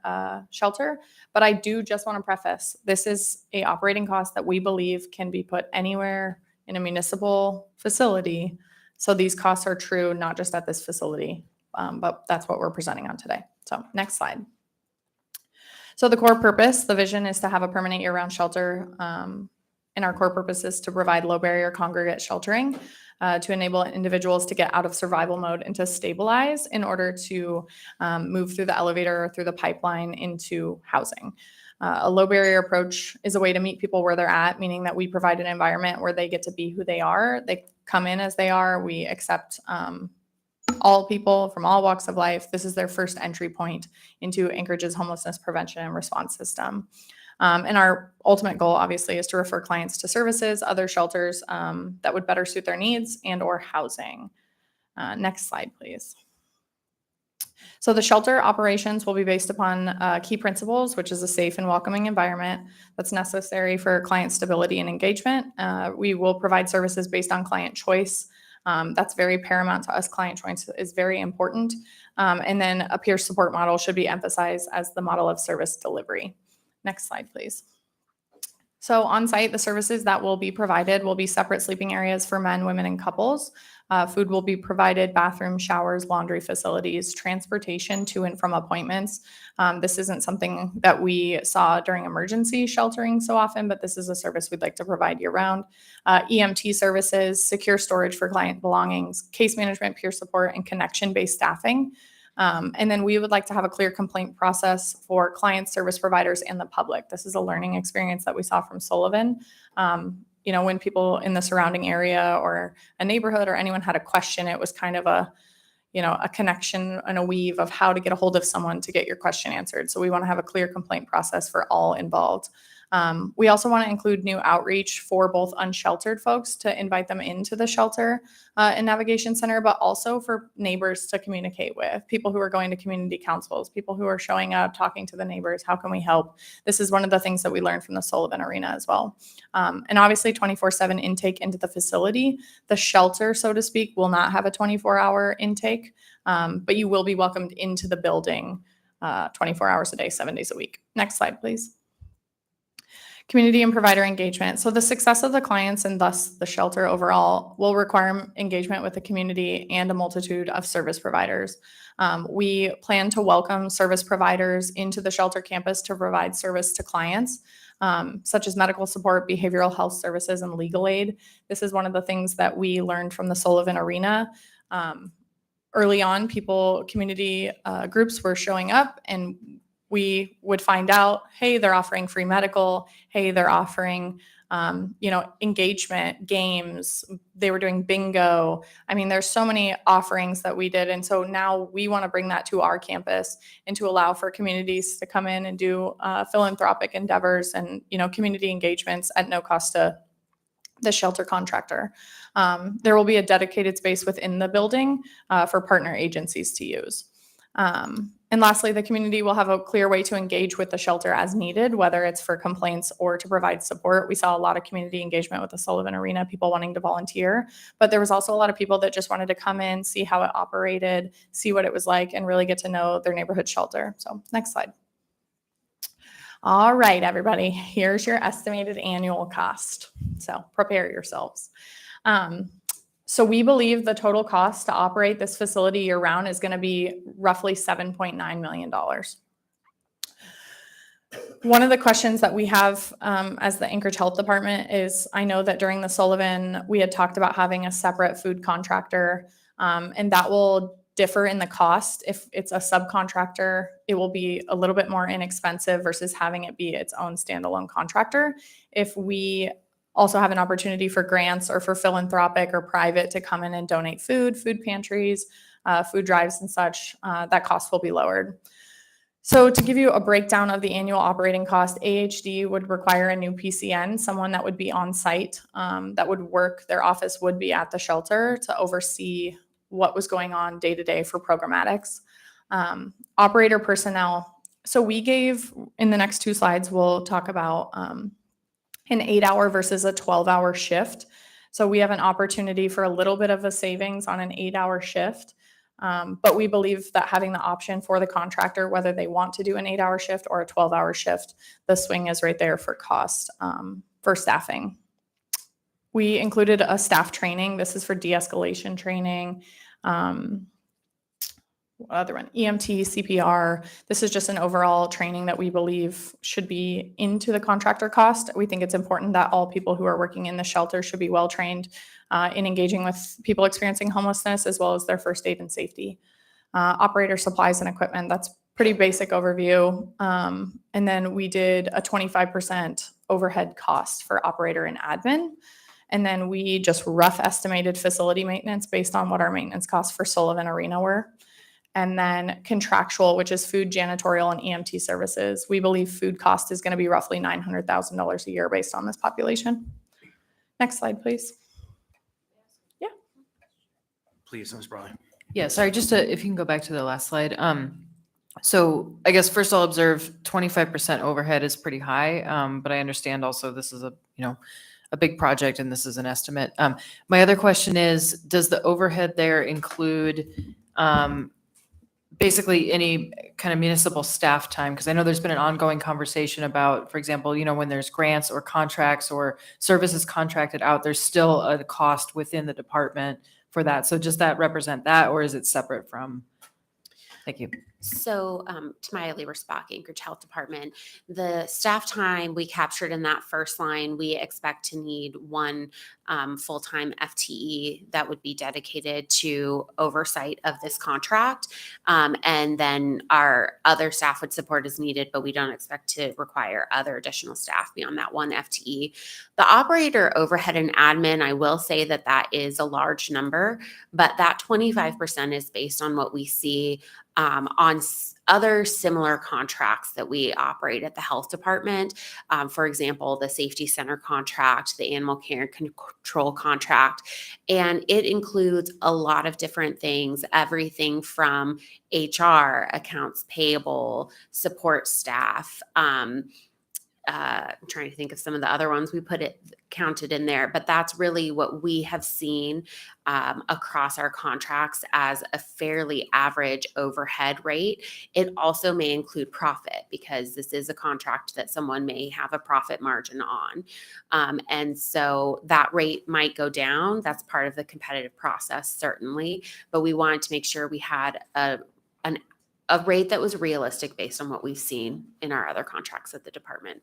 shelter. But I do just want to preface, this is a operating cost that we believe can be put anywhere in a municipal facility. So these costs are true, not just at this facility, but that's what we're presenting on today. So next slide. So the core purpose, the vision is to have a permanent year-round shelter. And our core purpose is to provide low barrier congregate sheltering to enable individuals to get out of survival mode and to stabilize in order to move through the elevator or through the pipeline into housing. A low barrier approach is a way to meet people where they're at, meaning that we provide an environment where they get to be who they are. They come in as they are. We accept all people from all walks of life. This is their first entry point into Anchorage's homelessness prevention and response system. And our ultimate goal, obviously, is to refer clients to services, other shelters that would better suit their needs and or housing. Next slide, please. So the shelter operations will be based upon key principles, which is a safe and welcoming environment that's necessary for client stability and engagement. We will provide services based on client choice. That's very paramount to us. Client choice is very important. And then a peer support model should be emphasized as the model of service delivery. Next slide, please. So on site, the services that will be provided will be separate sleeping areas for men, women, and couples. Food will be provided, bathrooms, showers, laundry facilities, transportation to and from appointments. This isn't something that we saw during emergency sheltering so often, but this is a service we'd like to provide year round. EMT services, secure storage for client belongings, case management, peer support, and connection-based staffing. And then we would like to have a clear complaint process for clients, service providers, and the public. This is a learning experience that we saw from Sullivan. You know, when people in the surrounding area or a neighborhood or anyone had a question, it was kind of a, you know, a connection and a weave of how to get a hold of someone to get your question answered. So we want to have a clear complaint process for all involved. We also want to include new outreach for both unsheltered folks to invite them into the shelter and navigation center, but also for neighbors to communicate with, people who are going to community councils, people who are showing up, talking to the neighbors. How can we help? This is one of the things that we learned from the Sullivan Arena as well. And obviously 24/7 intake into the facility. The shelter, so to speak, will not have a 24-hour intake, but you will be welcomed into the building 24 hours a day, 7 days a week. Next slide, please. Community and provider engagement. So the success of the clients and thus the shelter overall will require engagement with the community and a multitude of service providers. We plan to welcome service providers into the shelter campus to provide service to clients, such as medical support, behavioral health services, and legal aid. This is one of the things that we learned from the Sullivan Arena. Early on, community groups were showing up and we would find out, hey, they're offering free medical. Hey, they're offering, engagement, games. They were doing bingo. I mean, there's so many offerings that we did. And so now we want to bring that to our campus and to allow for communities to come in and do philanthropic endeavors and, community engagements at no cost to the shelter contractor. There will be a dedicated space within the building for partner agencies to use. And lastly, the community will have a clear way to engage with the shelter as needed, whether it's for complaints or to provide support. We saw a lot of community engagement with the Sullivan Arena, people wanting to volunteer, but there was also a lot of people that just wanted to come in, see how it operated, see what it was like, and really get to know their neighborhood shelter. So next slide. All right, everybody, here's your estimated annual cost. So prepare yourselves. So we believe the total cost to operate this facility year round is going to be roughly $7.9 million. One of the questions that we have as the Anchorage Health Department is, I know that during the Sullivan, we had talked about having a separate food contractor, and that will differ in the cost. If it's a subcontractor, it will be a little bit more inexpensive versus having it be its own standalone contractor. If we also have an opportunity for grants or for philanthropic or private to come in and donate food pantries, food drives and such, that cost will be lowered. So to give you a breakdown of the annual operating cost, AHD would require a new PCN, someone that would be on site, that would work, their office would be at the shelter to oversee what was going on day to day for programmatics. Operator personnel. So we gave, in the next two slides, we'll talk about an 8-hour versus a 12-hour shift. So we have an opportunity for a little bit of a savings on an 8-hour shift. But we believe that having the option for the contractor, whether they want to do an 8-hour shift or a 12-hour shift, the swing is right there for cost for staffing. We included a staff training. This is for de-escalation training. What other one? EMT, CPR. This is just an overall training that we believe should be into the contractor cost. We think it's important that all people who are working in the shelter should be well trained in engaging with people experiencing homelessness, as well as their first aid and safety. Operator supplies and equipment. That's pretty basic overview. And then we did a 25% overhead cost for operator and admin. And then we just rough estimated facility maintenance based on what our maintenance costs for Sullivan Arena were. And then contractual, which is food, janitorial, and EMT services. We believe food cost is going to be roughly $900,000 a year based on this population. Next slide, please. Yeah. Please, Ms. Brawley. Yeah, sorry, just if you can go back to the last slide. So I guess first I'll observe 25% overhead is pretty high, but I understand also this is a big project and this is an estimate. My other question is, does the overhead there include basically any kind of municipal staff time? Because I know there's been an ongoing conversation about, for example, when there's grants or contracts or services contracted out, there's still a cost within the department for that. So does that represent that, or is it separate from? Thank you. So Tamaya Liebersbach, Anchorage Health Department, the staff time we captured in that first line, we expect to need one full-time FTE that would be dedicated to oversight of this contract. And then our other staff would support as needed, but we don't expect to require other additional staff beyond that one FTE. The operator overhead and admin, I will say that is a large number, but that 25% is based on what we see on other similar contracts that we operate at the health department. For example, the safety center contract, the animal care control contract, and it includes a lot of different things, everything from HR, accounts payable, support staff. I'm trying to think of some of the other ones we counted in there, but that's really what we have seen across our contracts as a fairly average overhead rate. It also may include profit because this is a contract that someone may have a profit margin on. And so that rate might go down. That's part of the competitive process, certainly, but we wanted to make sure we had a rate that was realistic based on what we've seen in our other contracts at the department.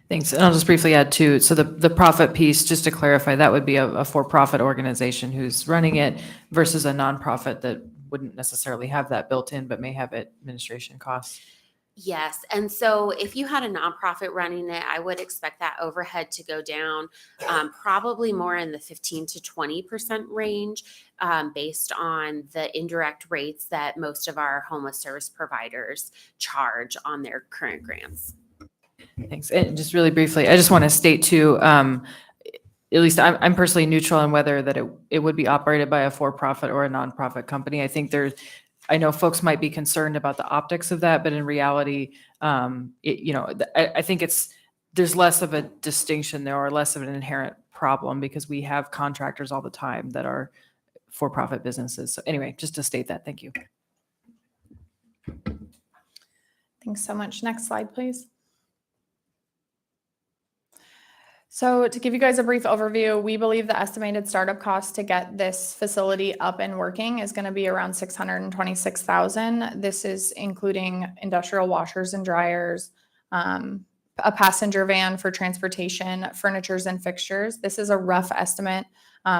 Thanks. And I'll just briefly add too, so the profit piece, just to clarify, that would be a for-profit organization who's running it versus a nonprofit that wouldn't necessarily have that built in, but may have administration costs. Yes. And so if you had a nonprofit running it, I would expect that overhead to go down probably more in the 15 to 20% range based on the indirect rates that most of our homeless service providers charge on their current grants. Thanks. And just really briefly, I just want to state too, at least I'm personally neutral on whether that it would be operated by a for-profit or a nonprofit company. I think I know folks might be concerned about the optics of that, but in reality, I think there's less of a distinction there or less of an inherent problem because we have contractors all the time that are for-profit businesses. So anyway, just to state that, thank you. Thanks so much. Next slide, please. So to give you guys a brief overview, we believe the estimated startup cost to get this facility up and working is going to be around $626,000. This is including industrial washers and dryers, a passenger van for transportation, furnitures and fixtures. This is a rough estimate.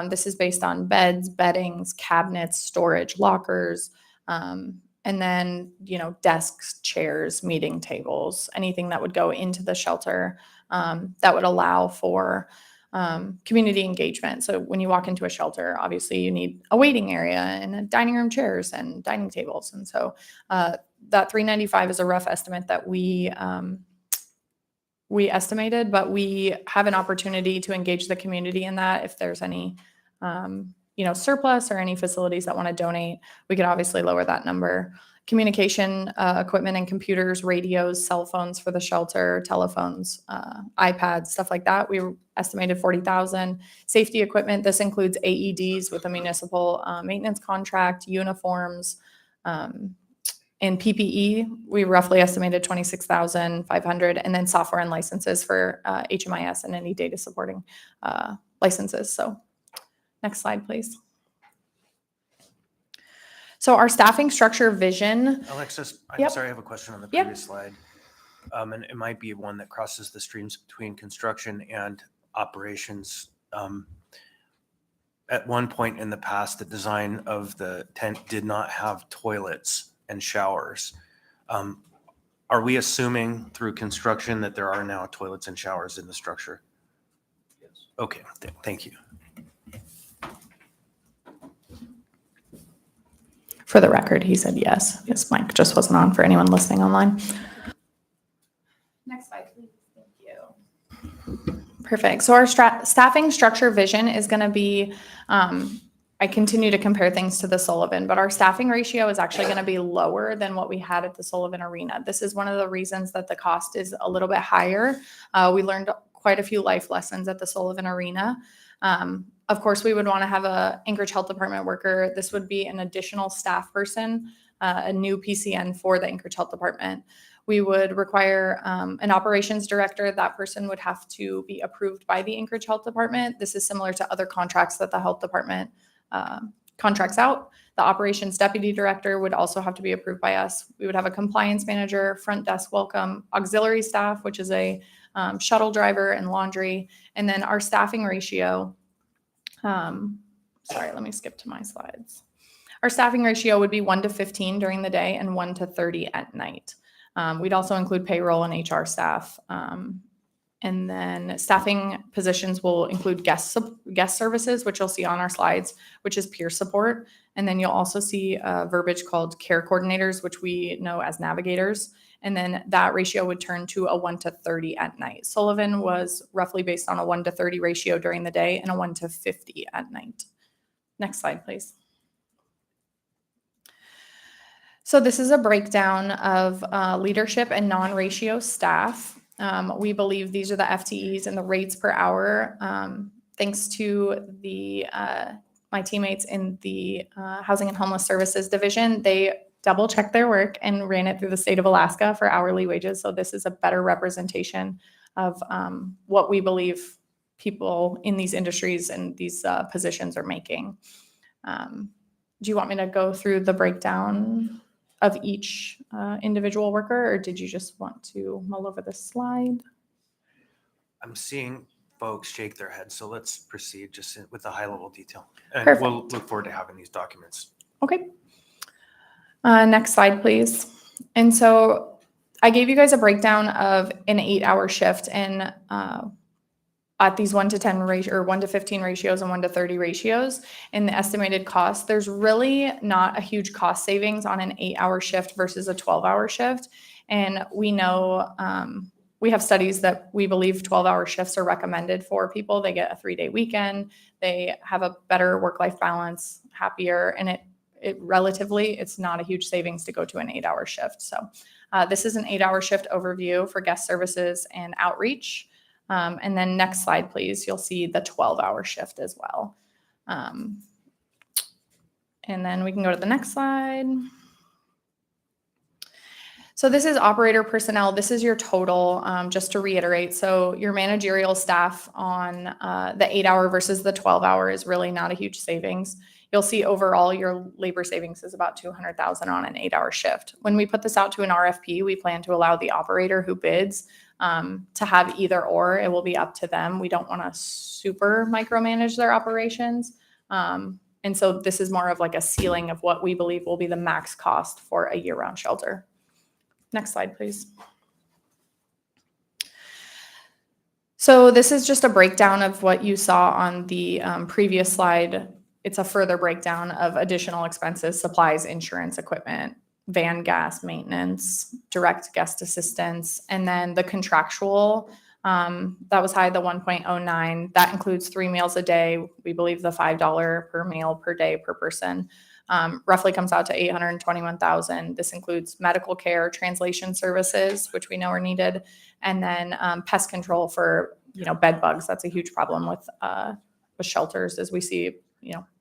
This is based on beds, beddings, cabinets, storage, lockers, and then, desks, chairs, meeting tables, anything that would go into the shelter that would allow for community engagement. So when you walk into a shelter, obviously you need a waiting area and dining room chairs and dining tables. And so that $395 is a rough estimate that we estimated, but we have an opportunity to engage the community in that. If there's any, surplus or any facilities that want to donate, we could obviously lower that number. Communication equipment and computers, radios, cell phones for the shelter, telephones, iPads, stuff like that. We estimated $40,000. Safety equipment, this includes AEDs with a municipal maintenance contract, uniforms, and PPE. We roughly estimated $26,500, and then software and licenses for HMIS and any data supporting licenses. So next slide, please. So our staffing structure vision. Alexis, I'm Yep. sorry, I have a question on the Yep. previous slide. And it might be one that crosses the streams between construction and operations. At one point in the past, the design of the tent did not have toilets and showers. Are we assuming through construction that there are now toilets and showers in the structure? Yes. Okay, thank you. For the record, he said yes. His mic just wasn't on for anyone listening online. Next slide, please. Thank you. Perfect. So our staffing structure vision is going to be, I continue to compare things to the Sullivan, but our staffing ratio is actually going to be lower than what we had at the Sullivan Arena. This is one of the reasons that the cost is a little bit higher. We learned quite a few life lessons at the Sullivan Arena. Of course, we would want to have a Anchorage Health Department worker. This would be an additional staff person, a new PCN for the Anchorage Health Department. We would require an operations director. That person would have to be approved by the Anchorage Health Department. This is similar to other contracts that the health department contracts out. The operations deputy director would also have to be approved by us. We would have a compliance manager, front desk welcome, auxiliary staff, which is a shuttle driver and laundry. And then our staffing ratio, sorry, let me skip to my slides. Our staffing ratio would be 1 to 15 during the day and 1 to 30 at night. We'd also include payroll and HR staff. And then staffing positions will include guest services, which you'll see on our slides, which is peer support. And then you'll also see verbiage called care coordinators, which we know as navigators. And then that ratio would turn to a 1 to 30 at night. Sullivan was roughly based on a 1 to 30 ratio during the day and a 1 to 50 at night. Next slide, please. So this is a breakdown of leadership and non-ratio staff. We believe these are the FTEs and the rates per hour. Thanks to my teammates in the Housing and Homeless Services Division, they double checked their work and ran it through the state of Alaska for hourly wages. So this is a better representation of what we believe people in these industries and these positions are making. Do you want me to go through the breakdown of each individual worker, or did you just want to mull over this slide? I'm seeing folks shake their heads, so let's proceed just with the high level detail. And Perfect. we'll look forward to having these documents. Okay. Next slide, please. And so I gave you guys a breakdown of an 8-hour shift and at these 1 to 10 ratio or 1 to 15 ratios and 1 to 30 ratios in the estimated cost. There's really not a huge cost savings on an 8-hour shift versus a 12-hour shift. And we know we have studies that we believe 12-hour shifts are recommended for people. They get a 3-day weekend. They have a better work-life balance, happier, and it relatively, it's not a huge savings to go to an 8-hour shift. So this is an 8-hour shift overview for guest services and outreach. And then next slide, please. You'll see the 12-hour shift as well. And then we can go to the next slide. So this is operator personnel. This is your total, just to reiterate. So your managerial staff on the 8-hour versus the 12-hour is really not a huge savings. You'll see overall your labor savings is about $200,000 on an 8-hour shift. When we put this out to an RFP, we plan to allow the operator who bids to have either or. It will be up to them. We don't want to super micromanage their operations. And so this is more of like a ceiling of what we believe will be the max cost for a year-round shelter. Next slide, please. So this is just a breakdown of what you saw on the previous slide. It's a further breakdown of additional expenses, supplies, insurance, equipment, van gas, maintenance, direct guest assistance, and then the contractual, that was high, the 1.09. That includes 3 meals a day. We believe the $5 per meal per day per person roughly comes out to $821,000. This includes medical care, translation services, which we know are needed, and then pest control for bed bugs. That's a huge problem with shelters, as we see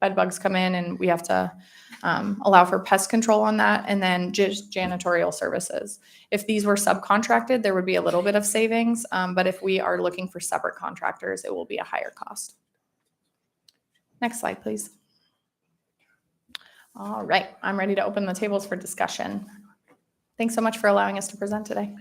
bed bugs come in, and we have to allow for pest control on that, and then just janitorial services. If these were subcontracted, there would be a little bit of savings, but if we are looking for separate contractors, it will be a higher cost. Next slide, please. All right, I'm ready to open the tables for discussion. Thanks so much for allowing us to present today.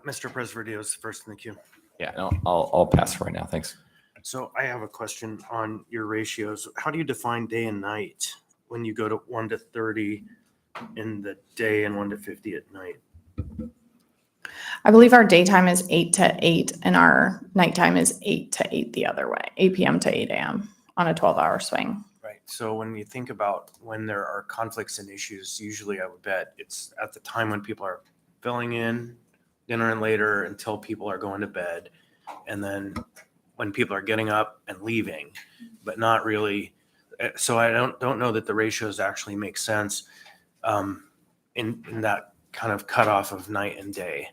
Mr. Presverdio is first in the queue. Yeah, no, I'll pass for right now. Thanks. So I have a question on your ratios. How do you define day and night when you go to 1 to 30 in the day and 1 to 50 at night? I believe our daytime is 8 to 8 and our nighttime is 8 to 8 the other way, 8 p.m. to 8 a.m. on a 12-hour swing. Right. So when you think about when there are conflicts and issues, usually I would bet it's at the time when people are filling in dinner and later until people are going to bed. And then when people are getting up and leaving, but not really. So I don't know that the ratios actually make sense in that kind of cutoff of night and day.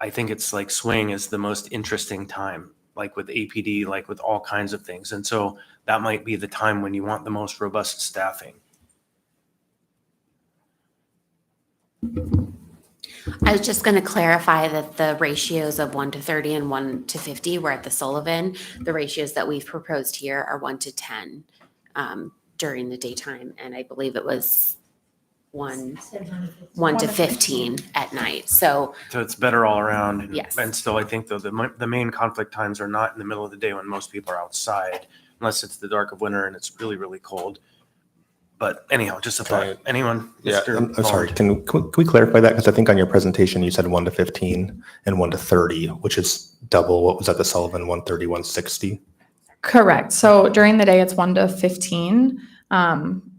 I think it's like swing is the most interesting time, like with APD, like with all kinds of things. And so that might be the time when you want the most robust staffing. I was just going to clarify that the ratios of 1 to 30 and 1 to 50 were at the Sullivan. The ratios that we've proposed here are 1 to 10 during the daytime. And I believe it was 1 to 15 at night. So it's better all around. And, yes. And still, I think though the main conflict times are not in the middle of the day when most people are outside, unless it's the dark of winter and it's really, really cold. But anyhow, just a thought. Anyone? Yeah, Mr. I'm sorry. Bond? Can we clarify that? Because I think on your presentation, you said 1 to 15 and 1 to 30, which is double. What was that, the Sullivan 130, 160? Correct. So during the day, it's 1 to 15.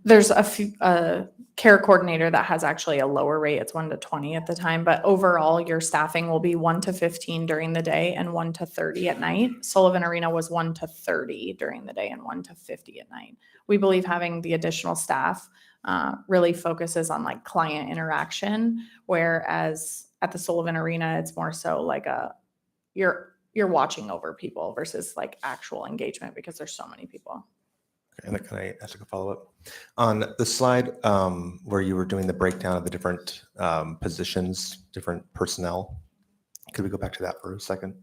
There's a care coordinator that has actually a lower rate. It's 1 to 20 at the time. But overall, your staffing will be 1 to 15 during the day and 1 to 30 at night. Sullivan Arena was 1 to 30 during the day and 1 to 50 at night. We believe having the additional staff really focuses on like client interaction, whereas at the Sullivan Arena, it's more so like you're watching over people versus like actual engagement because there's so many people. And then can I ask a follow-up? On the slide where you were doing the breakdown of the different positions, different personnel, could we go back to that for a second?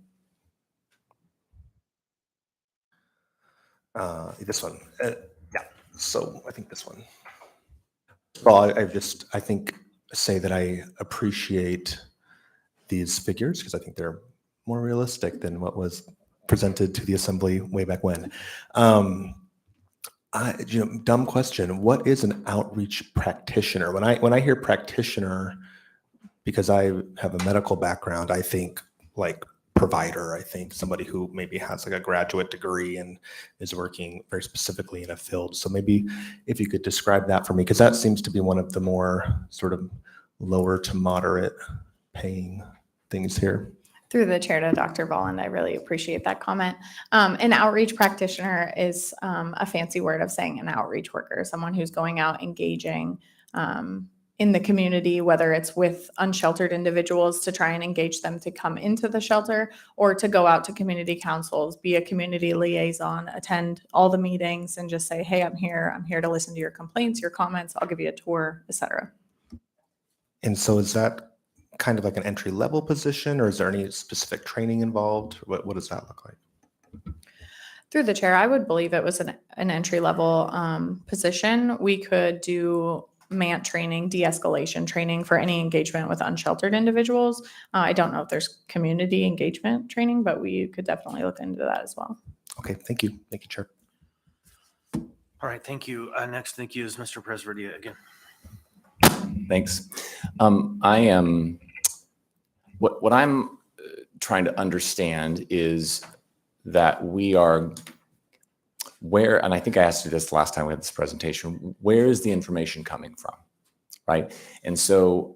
This one. Yeah. So I think this one. Well, I think say that I appreciate these figures because I think they're more realistic than what was presented to the assembly way back when. Dumb question. What is an outreach practitioner? When I hear practitioner, because I have a medical background, I think like provider. I think somebody who maybe has like a graduate degree and is working very specifically in a field. So maybe if you could describe that for me, because that seems to be one of the more sort of lower to moderate paying things here. Through the chair to Dr. Bolland, I really appreciate that comment. An outreach practitioner is a fancy word of saying an outreach worker, someone who's going out engaging in the community, whether it's with unsheltered individuals to try and engage them to come into the shelter, or to go out to community councils, be a community liaison, attend all the meetings and just say, hey, I'm here to listen to your complaints, your comments, I'll give you a tour, etc. And so is that kind of like an entry level position, or is there any specific training involved? What does that look like? Through the chair, I would believe it was an entry level position. We could do MANT training, de-escalation training for any engagement with unsheltered individuals. I don't know if there's community engagement training, but we could definitely look into that as well. Okay, thank you. Thank you, Chair. All right, thank you. Next, thank you is Mr. Presverdia again. Thanks. I am, what I'm trying to understand is that we are where, and I think I asked you this last time we had this presentation, where is the information coming from, right? And so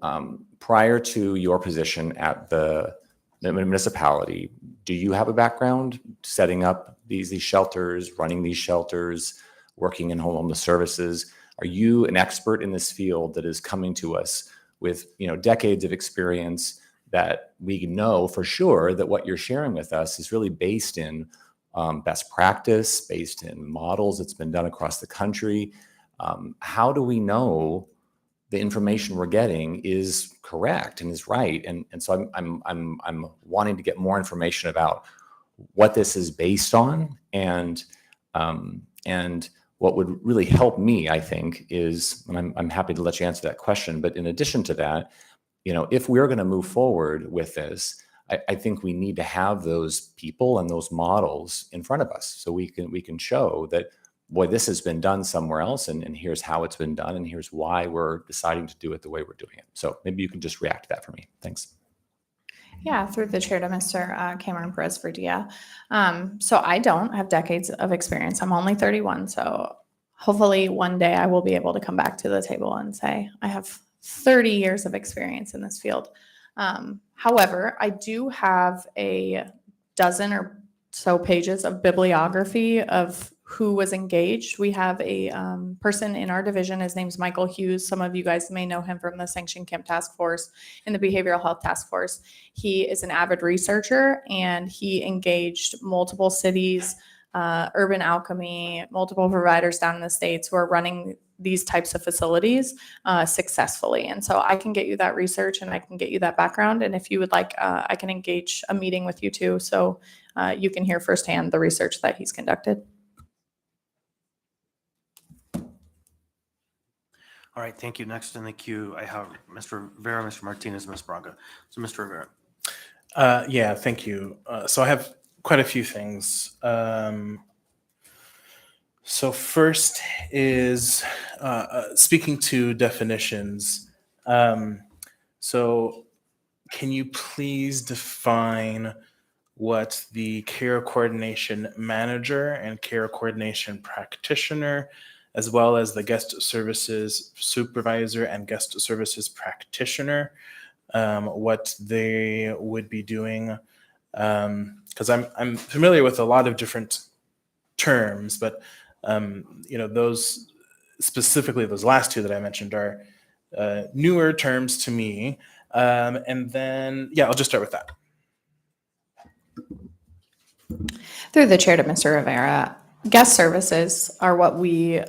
prior to your position at the municipality, do you have a background setting up these shelters, running these shelters, working in homeless services? Are you an expert in this field that is coming to us with decades of experience that we know for sure that what you're sharing with us is really based in best practice, based in models that's been done across the country? How do we know the information we're getting is correct and is right? And so I'm wanting to get more information about what this is based on, and what would really help me, I think, is, and I'm happy to let you answer that question, but in addition to that, if we're going to move forward with this, I think we need to have those people and those models in front of us so we can show that, boy, this has been done somewhere else, and here's how it's been done, and here's why we're deciding to do it the way we're doing it. So maybe you can just react to that for me. Thanks. Yeah, through the chair to Mr. Cameron Perez-Verdia. So I don't have decades of experience. I'm only 31. So hopefully one day I will be able to come back to the table and say, I have 30 years of experience in this field. However, I do have a dozen or so pages of bibliography of who was engaged. We have a person in our division. His name's Michael Hughes. Some of you guys may know him from the Sanction Camp Task Force and the Behavioral Health Task Force. He is an avid researcher, and he engaged multiple cities, Urban Alchemy, multiple providers down in the States who are running these types of facilities successfully. And so I can get you that research and I can get you that background. And if you would like, I can engage a meeting with you too, so you can hear firsthand the research that he's conducted. All right, thank you. Next in the queue, I have Mr. Rivera, Mr. Martinez, Ms. Braga. So Mr. Rivera. Yeah, thank you. So I have quite a few things. So first is speaking to definitions. So can you please define what the care coordination manager and care coordination practitioner, as well as the guest services supervisor and guest services practitioner, what they would be doing? Because I'm familiar with a lot of different terms, but those specifically, those last two that I mentioned are newer terms to me. And then, yeah, I'll just start with that. Through the chair to Mr. Rivera, guest services are what we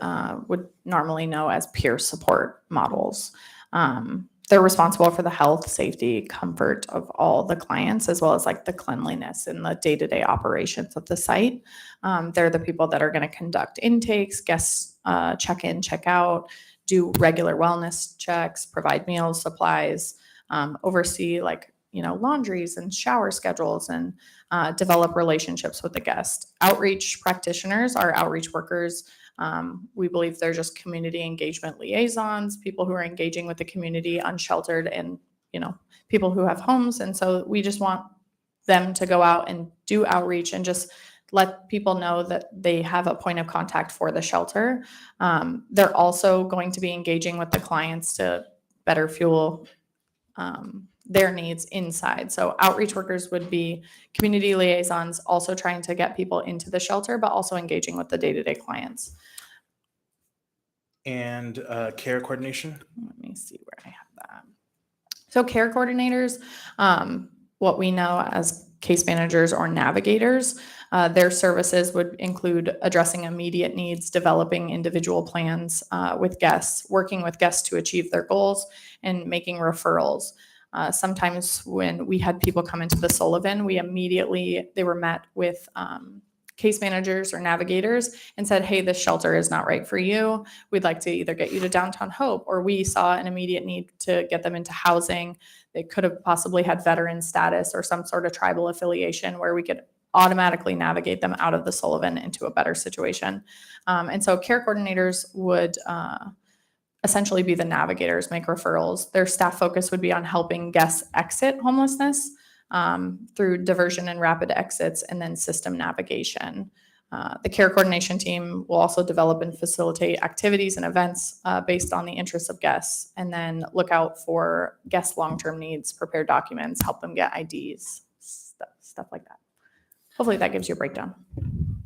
would normally know as peer support models. They're responsible for the health, safety, comfort of all the clients, as well as like the cleanliness and the day-to-day operations of the site. They're the people that are going to conduct intakes, guests check in, check out, do regular wellness checks, provide meals, supplies, oversee laundries and shower schedules, and develop relationships with the guest. Outreach practitioners are outreach workers We believe they're just community engagement liaisons, people who are engaging with the community, unsheltered, and people who have homes. And so we just want them to go out and do outreach and just let people know that they have a point of contact for the shelter. They're also going to be engaging with the clients to better fuel their needs inside. So outreach workers would be community liaisons, also trying to get people into the shelter, but also engaging with the day-to-day clients. And care coordination? Let me see where I have that. So care coordinators, what we know as case managers or navigators, their services would include addressing immediate needs, developing individual plans with guests, working with guests to achieve their goals, and making referrals. Sometimes when we had people come into the Sullivan, they were met with case managers or navigators and said, hey, this shelter is not right for you. We'd like to either get you to Downtown Hope, or we saw an immediate need to get them into housing. They could have possibly had veteran status or some sort of tribal affiliation where we could automatically navigate them out of the Sullivan into a better situation. And so care coordinators would essentially be the navigators, make referrals. Their staff focus would be on helping guests exit homelessness through diversion and rapid exits, and then system navigation. The care coordination team will also develop and facilitate activities and events based on the interests of guests, and then look out for guests' long-term needs, prepare documents, help them get IDs, stuff like that. Hopefully that gives you a breakdown.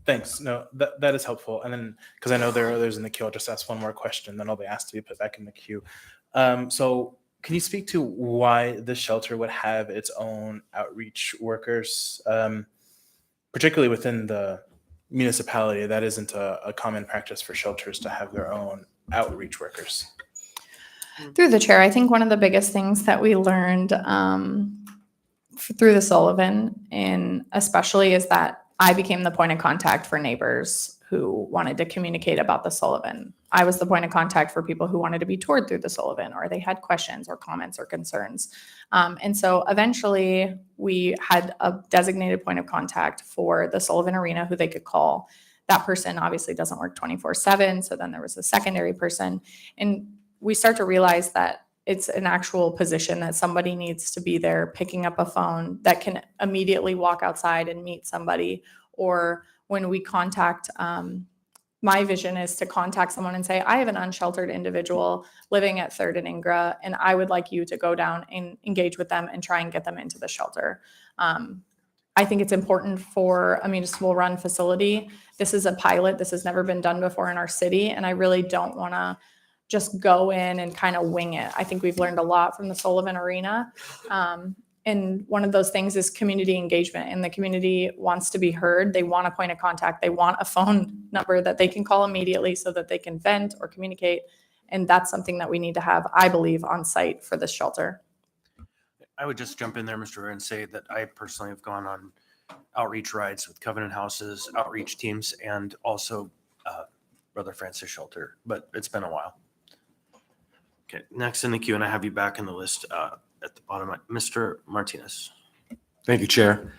Thanks. No, that is helpful. And then, because I know there are others in the queue, I'll just ask one more question, then I'll be asked to be put back in the queue. So can you speak to why the shelter would have its own outreach workers, particularly within the municipality? That isn't a common practice for shelters to have their own outreach workers. Through the chair, I think one of the biggest things that we learned through the Sullivan, and especially, is that I became the point of contact for neighbors who wanted to communicate about the Sullivan. I was the point of contact for people who wanted to be toured through the Sullivan, or they had questions or comments or concerns. And so eventually we had a designated point of contact for the Sullivan Arena who they could call. That person obviously doesn't work 24/7. So then there was a secondary person. And we start to realize that it's an actual position that somebody needs to be there picking up a phone that can immediately walk outside and meet somebody. Or when we contact, my vision is to contact someone and say, I have an unsheltered individual living at 3rd and Ingra, and I would like you to go down and engage with them and try and get them into the shelter. I think it's important for a municipal run facility. This is a pilot. This has never been done before in our city. And I really don't want to just go in and kind of wing it. I think we've learned a lot from the Sullivan Arena. And one of those things is community engagement, and the community wants to be heard. They want a point of contact. They want a phone number that they can call immediately so that they can vent or communicate. And that's something that we need to have, I believe, on site for this shelter. I would just jump in there, Mr. and say that I personally have gone on outreach rides with Covenant Houses, outreach teams, and also Brother Francis Shelter, but it's been a while. Okay, next in the queue, and I have you back in the list at the bottom, Mr. Martinez. Thank you, Chair.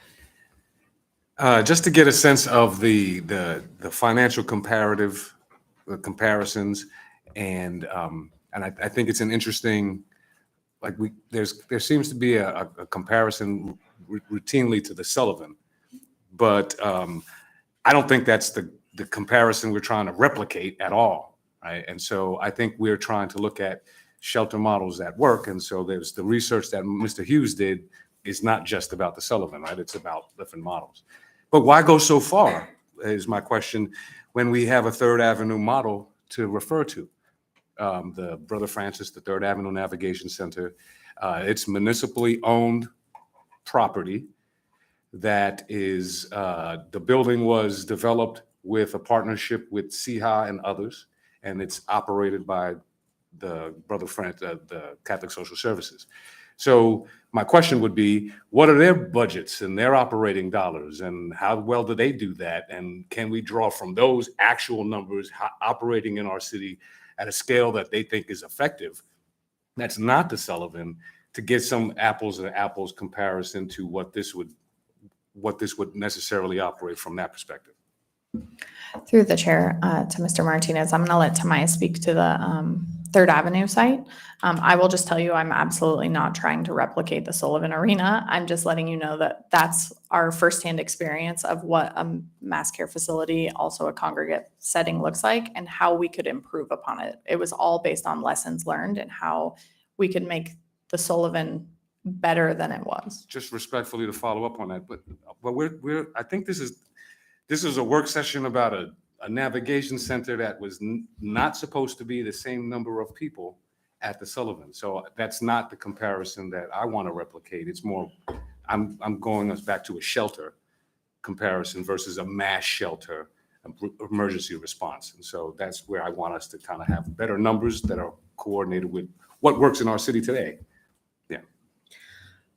Just to get a sense of the financial comparisons, and I think it's an interesting, there seems to be a comparison routinely to the Sullivan, but I don't think that's the comparison we're trying to replicate at all, right? And so I think we're trying to look at shelter models that work. And so there's the research that Mr. Hughes did is not just about the Sullivan, right? It's about different models. But why go so far is my question when we have a 3rd Avenue model to refer to. The Brother Francis, the 3rd Avenue Navigation Center, it's municipally owned property that is, the building was developed with a partnership with CHA and others, and it's operated by the Brother Francis, the Catholic Social Services. So my question would be, what are their budgets and their operating dollars, and how well do they do that? And can we draw from those actual numbers operating in our city at a scale that they think is effective? That's not the Sullivan, to get some apples to apples comparison to what this would necessarily operate from that perspective. Through the chair to Mr. Martinez, I'm going to let Tamaya speak to the Third Avenue site. I will just tell you, I'm absolutely not trying to replicate the Sullivan Arena. I'm just letting you know that that's our firsthand experience of what a mass care facility, also a congregate setting, looks like and how we could improve upon it. It was all based on lessons learned and how we could make the Sullivan better than it was. Just respectfully to follow up on that, but I think this is a work session about a navigation center that was not supposed to be the same number of people at the Sullivan. So that's not the comparison that I want to replicate. It's more, I'm going us back to a shelter comparison versus a mass shelter emergency response. And so that's where I want us to kind of have better numbers that are coordinated with what works in our city today. Yeah.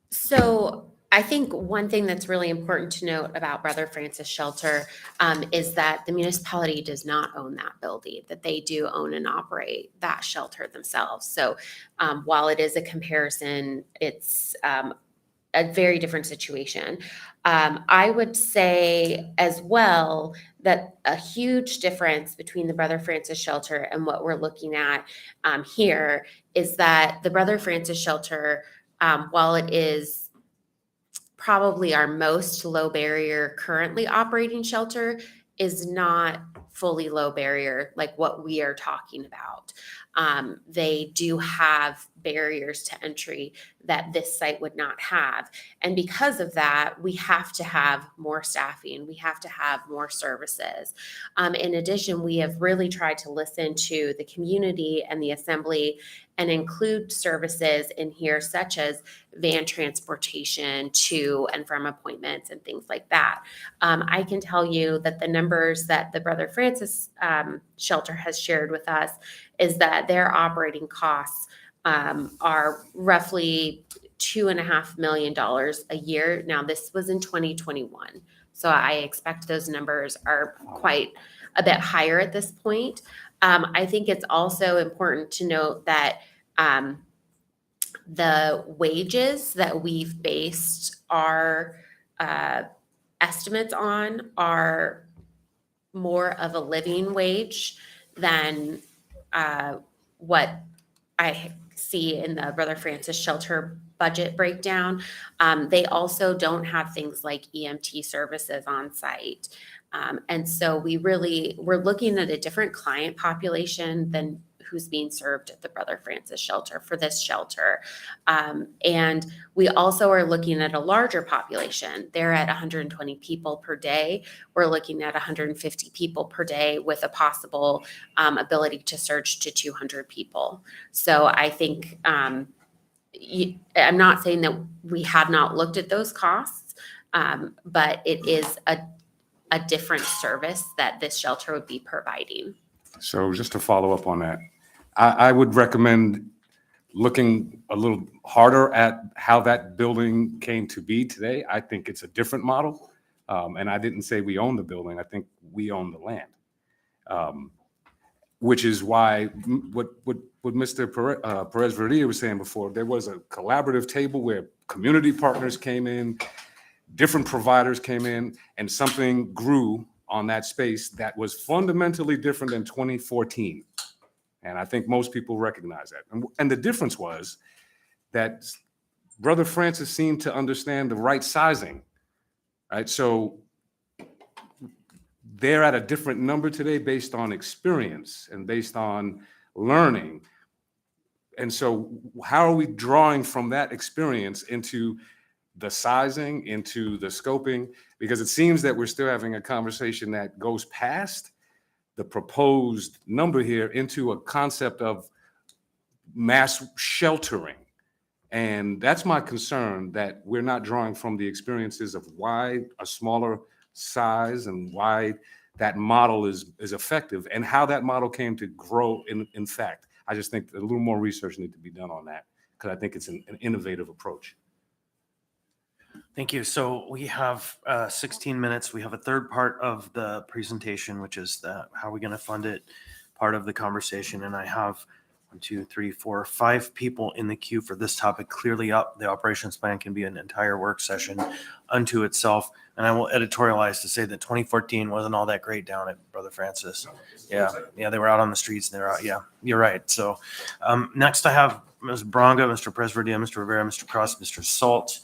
So I think one thing that's really important to note about Brother Francis Shelter is that the municipality does not own that building, that they do own and operate that shelter themselves. So while it is a comparison, it's a very different situation. I would say as well that a huge difference between the Brother Francis Shelter and what we're looking at here is that the Brother Francis Shelter, while it is probably our most low barrier currently operating shelter, is not fully low barrier like what we are talking about. They do have barriers to entry that this site would not have. And because of that, we have to have more staffing. We have to have more services. In addition, we have really tried to listen to the community and the assembly and include services in here such as van transportation to and from appointments and things like that. I can tell you that the numbers that the Brother Francis Shelter has shared with us is that their operating costs are roughly $2.5 million a year. Now, this was in 2021. So I expect those numbers are quite a bit higher at this point. I think it's also important to note that the wages that we've based our estimates on are more of a living wage than what I see in the Brother Francis Shelter budget breakdown. They also don't have things like EMT services on site. And so we're looking at a different client population than who's being served at the Brother Francis Shelter for this shelter. And we also are looking at a larger population. They're at 120 people per day. We're looking at 150 people per day with a possible ability to surge to 200 people. So I think I'm not saying that we have not looked at those costs, but it is a different service that this shelter would be providing. So just to follow up on that, I would recommend looking a little harder at how that building came to be today. I think it's a different model. And I didn't say we own the building. I think we own the land, which is why what Mr. Perez Verdilla was saying before, there was a collaborative table where community partners came in, different providers came in, and something grew on that space that was fundamentally different than 2014. And I think most people recognize that. And the difference was that Brother Francis seemed to understand the right sizing, right? So they're at a different number today based on experience and based on learning. And so how are we drawing from that experience into the sizing, into the scoping? Because it seems that we're still having a conversation that goes past the proposed number here into a concept of mass sheltering. And that's my concern, that we're not drawing from the experiences of why a smaller size and why that model is effective and how that model came to grow in fact. I just think a little more research needs to be done on that because I think it's an innovative approach. Thank you. So we have 16 minutes. We have a third part of the presentation, which is how are we going to fund it, part of the conversation. And I have 1, 2, 3, 4, 5 people in the queue for this topic. Clearly up, the operations plan can be an entire work session unto itself. And I will editorialize to say that 2014 wasn't all that great down at Brother Francis. Yeah, they were out on the streets and they're out. Yeah, you're right. So next I have Ms. Bronga, Mr. Presverdia, Mr. Rivera, Mr. Cross, Mr. Salt.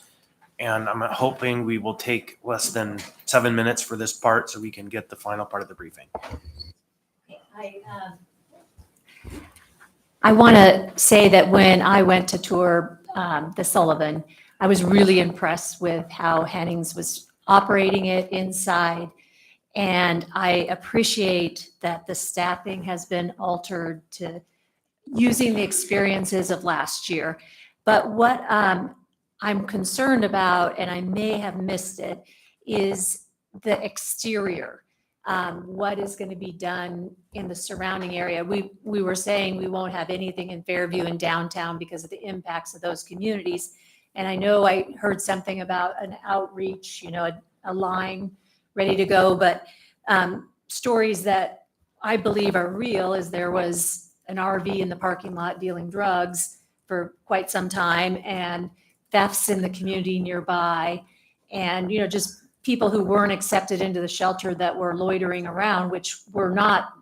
And I'm hoping we will take less than 7 minutes for this part so we can get the final part of the briefing. I want to say that when I went to tour the Sullivan, I was really impressed with how Hennings was operating it inside. And I appreciate that the staffing has been altered to using the experiences of last year. But what I'm concerned about, and I may have missed it, is the exterior. What is going to be done in the surrounding area? We were saying we won't have anything in Fairview and downtown because of the impacts of those communities. And I know I heard something about an outreach, a line ready to go, but stories that I believe are real is there was an RV in the parking lot dealing drugs for quite some time, and thefts in the community nearby, and just people who weren't accepted into the shelter that were loitering around, which were not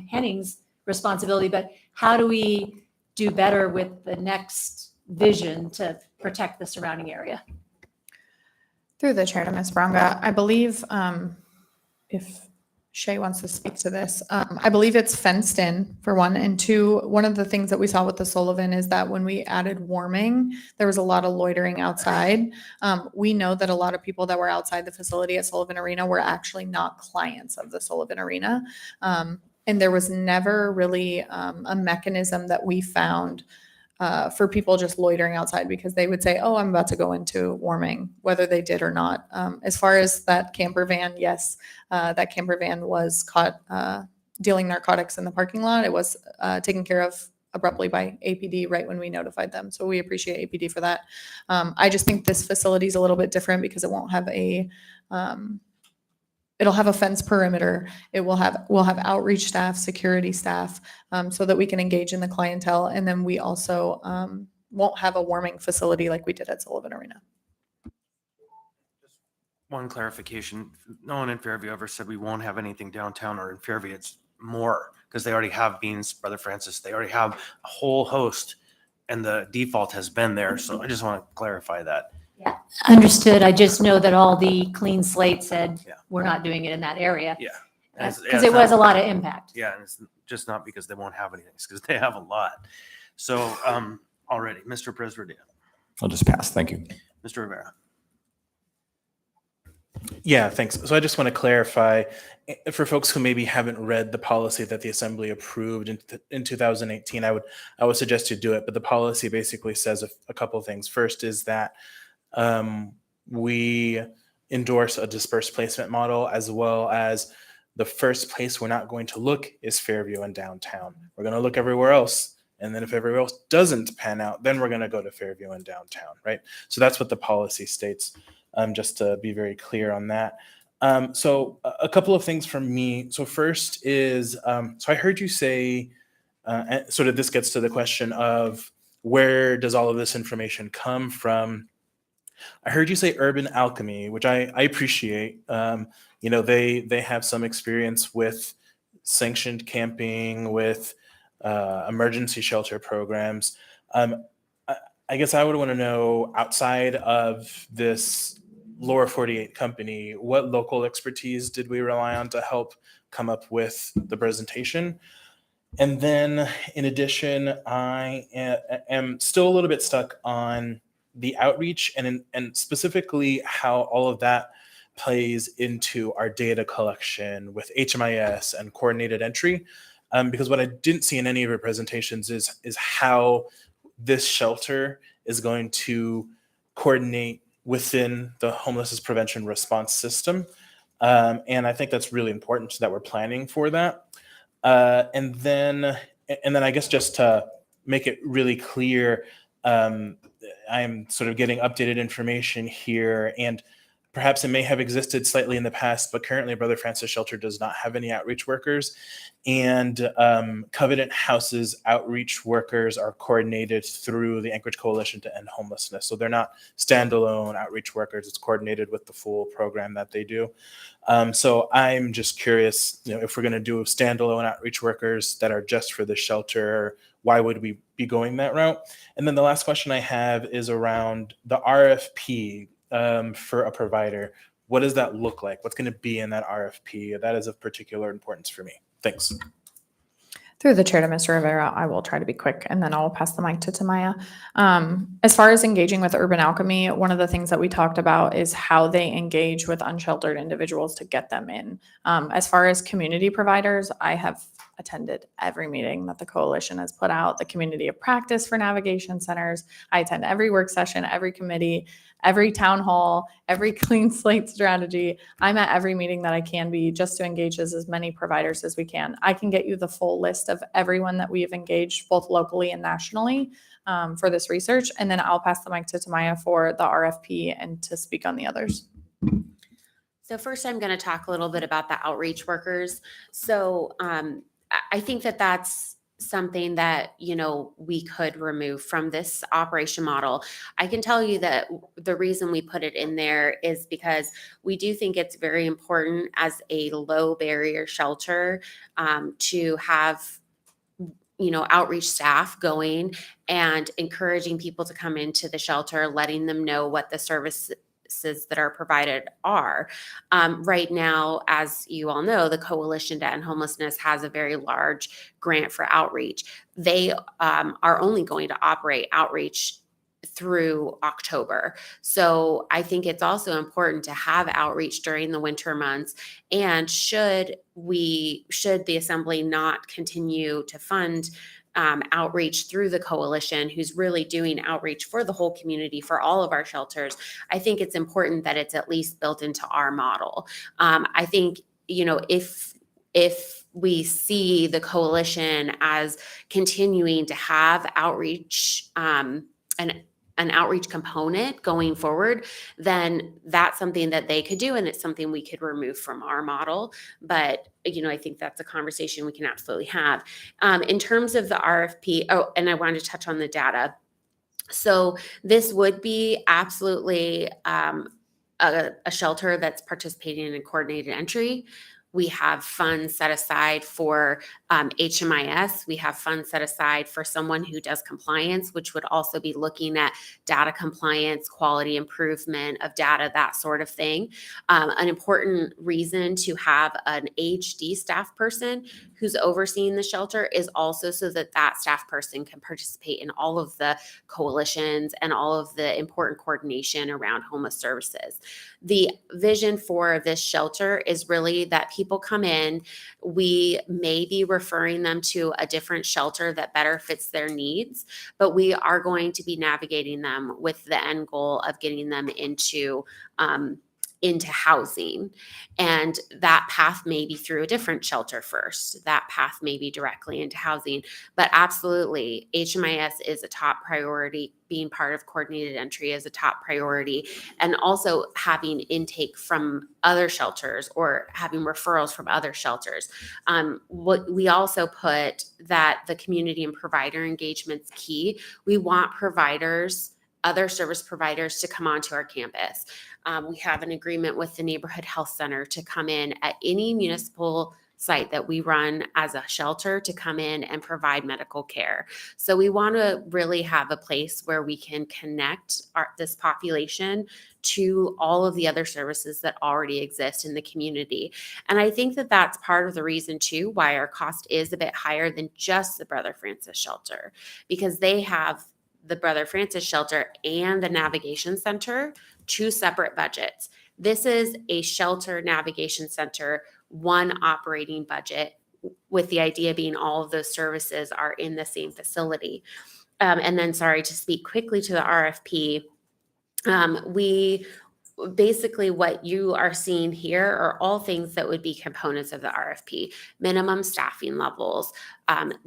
Henning's responsibility. But how do we do better with the next vision to protect the surrounding area? Through the chair to Ms. Bronga, I believe if Shay wants to speak to this, I believe it's fenced in for one, and two, one of the things that we saw with the Sullivan is that when we added warming, there was a lot of loitering outside. We know that a lot of people that were outside the facility at Sullivan Arena were actually not clients of the Sullivan Arena. And there was never really a mechanism that we found for people just loitering outside because they would say, oh, I'm about to go into warming, whether they did or not. As far as that camper van, yes, that camper van was caught dealing narcotics in the parking lot. It was taken care of abruptly by APD right when we notified them. So we appreciate APD for that. I just think this facility is a little bit different because it won't have it'll have a fence perimeter. We'll have outreach staff, security staff, so that we can engage in the clientele. And then we also won't have a warming facility like we did at Sullivan Arena. One clarification, no one in Fairview ever said we won't have anything downtown or in Fairview. It's more because they already have Beans, Brother Francis. They already have a whole host and the default has been there. So I just want to clarify that. Yeah, understood. I just know that all the clean slate said Yeah. we're not doing it in that area. Yeah. Because it was a lot of impact. Yeah, and it's just not because they won't have anything, it's because they have a lot. So already, Mr. Presverdia, I'll just pass. Thank you. Mr. Rivera. Yeah, thanks. So I just want to clarify for folks who maybe haven't read the policy that the Assembly approved in 2018, I would suggest you do it. But the policy basically says a couple of things. First is that we endorse a dispersed placement model, as well as the first place we're not going to look is Fairview and downtown. We're going to look everywhere else. And then if everywhere else doesn't pan out, then we're going to go to Fairview and downtown, right? So that's what the policy states, just to be very clear on that. So a couple of things from me. So first is, so I heard you say, and sort of this gets to the question of where does all of this information come from? I heard you say Urban Alchemy, which I appreciate. They have some experience with sanctioned camping, with emergency shelter programs. I guess I would want to know, outside of this lower 48 company, what local expertise did we rely on to help come up with the presentation? And then in addition, I am still a little bit stuck on the outreach and specifically how all of that plays into our data collection with HMIS and coordinated entry. Because what I didn't see in any of your presentations is how this shelter is going to coordinate within the homelessness prevention response system. And I think that's really important that we're planning for that. And then I guess just to make it really clear, I'm sort of getting updated information here, and perhaps it may have existed slightly in the past, but currently Brother Francis Shelter does not have any outreach workers. And Covenant House's outreach workers are coordinated through the Anchorage Coalition to End Homelessness. So they're not standalone outreach workers. It's coordinated with the full program that they do. So I'm just curious, if we're going to do standalone outreach workers that are just for the shelter, why would we be going that route? And then the last question I have is around the RFP for a provider. What does that look like? What's going to be in that RFP? That is of particular importance for me. Thanks. Through the chair to Mr. Rivera, I will try to be quick and then I'll pass the mic to Tamaya. As far as engaging with Urban Alchemy, one of the things that we talked about is how they engage with unsheltered individuals to get them in. As far as community providers, I have attended every meeting that the coalition has put out, the community of practice for navigation centers. I attend every work session, every committee, every town hall, every clean slate strategy. I'm at every meeting that I can be just to engage as many providers as we can. I can get you the full list of everyone that we have engaged both locally and nationally for this research. And then I'll pass the mic to Tamaya for the RFP and to speak on the others. So first, I'm going to talk a little bit about the outreach workers. So I think that that's something that, we could remove from this operation model. I can tell you that the reason we put it in there is because we do think it's very important as a low barrier shelter to have outreach staff going and encouraging people to come into the shelter, letting them know what the services that are provided are. Right now, as you all know, the Coalition to End Homelessness has a very large grant for outreach. They are only going to operate outreach through October. So I think it's also important to have outreach during the winter months. And should the assembly not continue to fund outreach through the coalition, who's really doing outreach for the whole community, for all of our shelters, I think it's important that it's at least built into our model. I think, if we see the coalition as continuing to have outreach, an outreach component going forward, then that's something that they could do, and it's something we could remove from our model. But I think that's a conversation we can absolutely have. In terms of the RFP, and I wanted to touch on the data. So this would be absolutely a shelter that's participating in coordinated entry. We have funds set aside for HMIS. We have funds set aside for someone who does compliance, which would also be looking at data compliance, quality improvement of data, that sort of thing. An important reason to have an HD staff person who's overseeing the shelter is also so that that staff person can participate in all of the coalitions and all of the important coordination around homeless services. The vision for this shelter is really that people come in, we may be referring them to a different shelter that better fits their needs, but we are going to be navigating them with the end goal of getting them into housing. And that path may be through a different shelter first. That path may be directly into housing. But absolutely, HMIS is a top priority. Being part of coordinated entry is a top priority. And also having intake from other shelters or having referrals from other shelters. What we also put that the community and provider engagement's key. We want providers, other service providers, to come onto our campus. We have an agreement with the neighborhood health center to come in at any municipal site that we run as a shelter to come in and provide medical care. So we want to really have a place where we can connect this population to all of the other services that already exist in the community. And I think that that's part of the reason too why our cost is a bit higher than just the Brother Francis shelter, because they have the Brother Francis shelter and the navigation center, two separate budgets. This is a shelter navigation center, one operating budget, with the idea being all of those services are in the same facility. And then, sorry, to speak quickly to the RFP, we basically what you are seeing here are all things that would be components of the RFP: minimum staffing levels,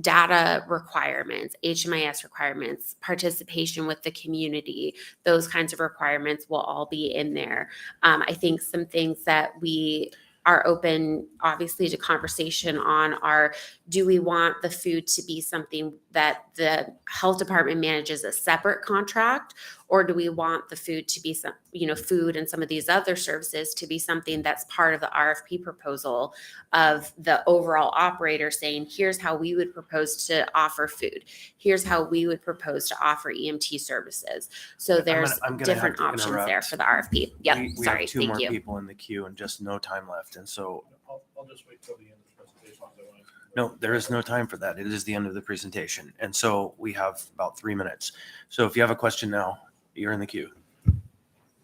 data requirements, HMIS requirements, participation with the community. Those kinds of requirements will all be in there. I think some things that we are open, obviously, to conversation on are, do we want the food to be something that the health department manages a separate contract? Or do we want the food to be some, food and some of these other services to be something that's part of the RFP proposal of the overall operator saying, here's how we would propose to offer food. Here's how we would propose to offer EMT services. So there's I'm gonna different have to options there interrupt. for the RFP. Yep, We sorry, have two thank more you. people in the queue and just no time left. And so, I'll just wait till the end of the presentation. no, there is no time for that. It is the end of the presentation. And so we have about 3 minutes. So if you have a question now, you're in the queue.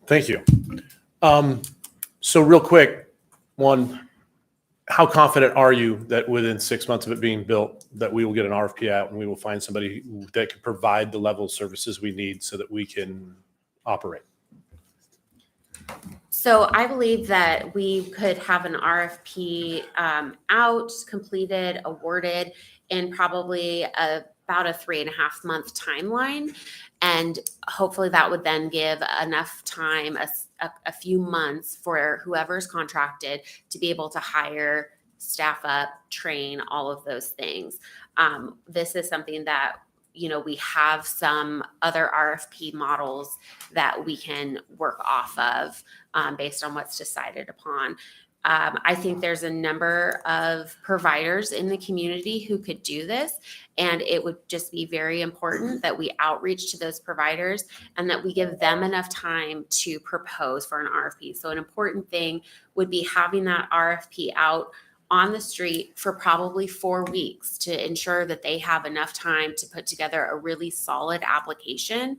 Thank you. So real quick, one, how confident are you that within 6 months of it being built, that we will get an RFP out and we will find somebody that can provide the level of services we need so that we can operate? So I believe that we could have an RFP out, completed, awarded in probably about a 3.5 month timeline. And hopefully that would then give enough time, a few months, for whoever's contracted to be able to hire, staff up, train, all of those things. This is something that, we have some other RFP models that we can work off of based on what's decided upon. I think there's a number of providers in the community who could do this, and it would just be very important that we outreach to those providers and that we give them enough time to propose for an RFP. So an important thing would be having that RFP out on the street for probably 4 weeks to ensure that they have enough time to put together a really solid application,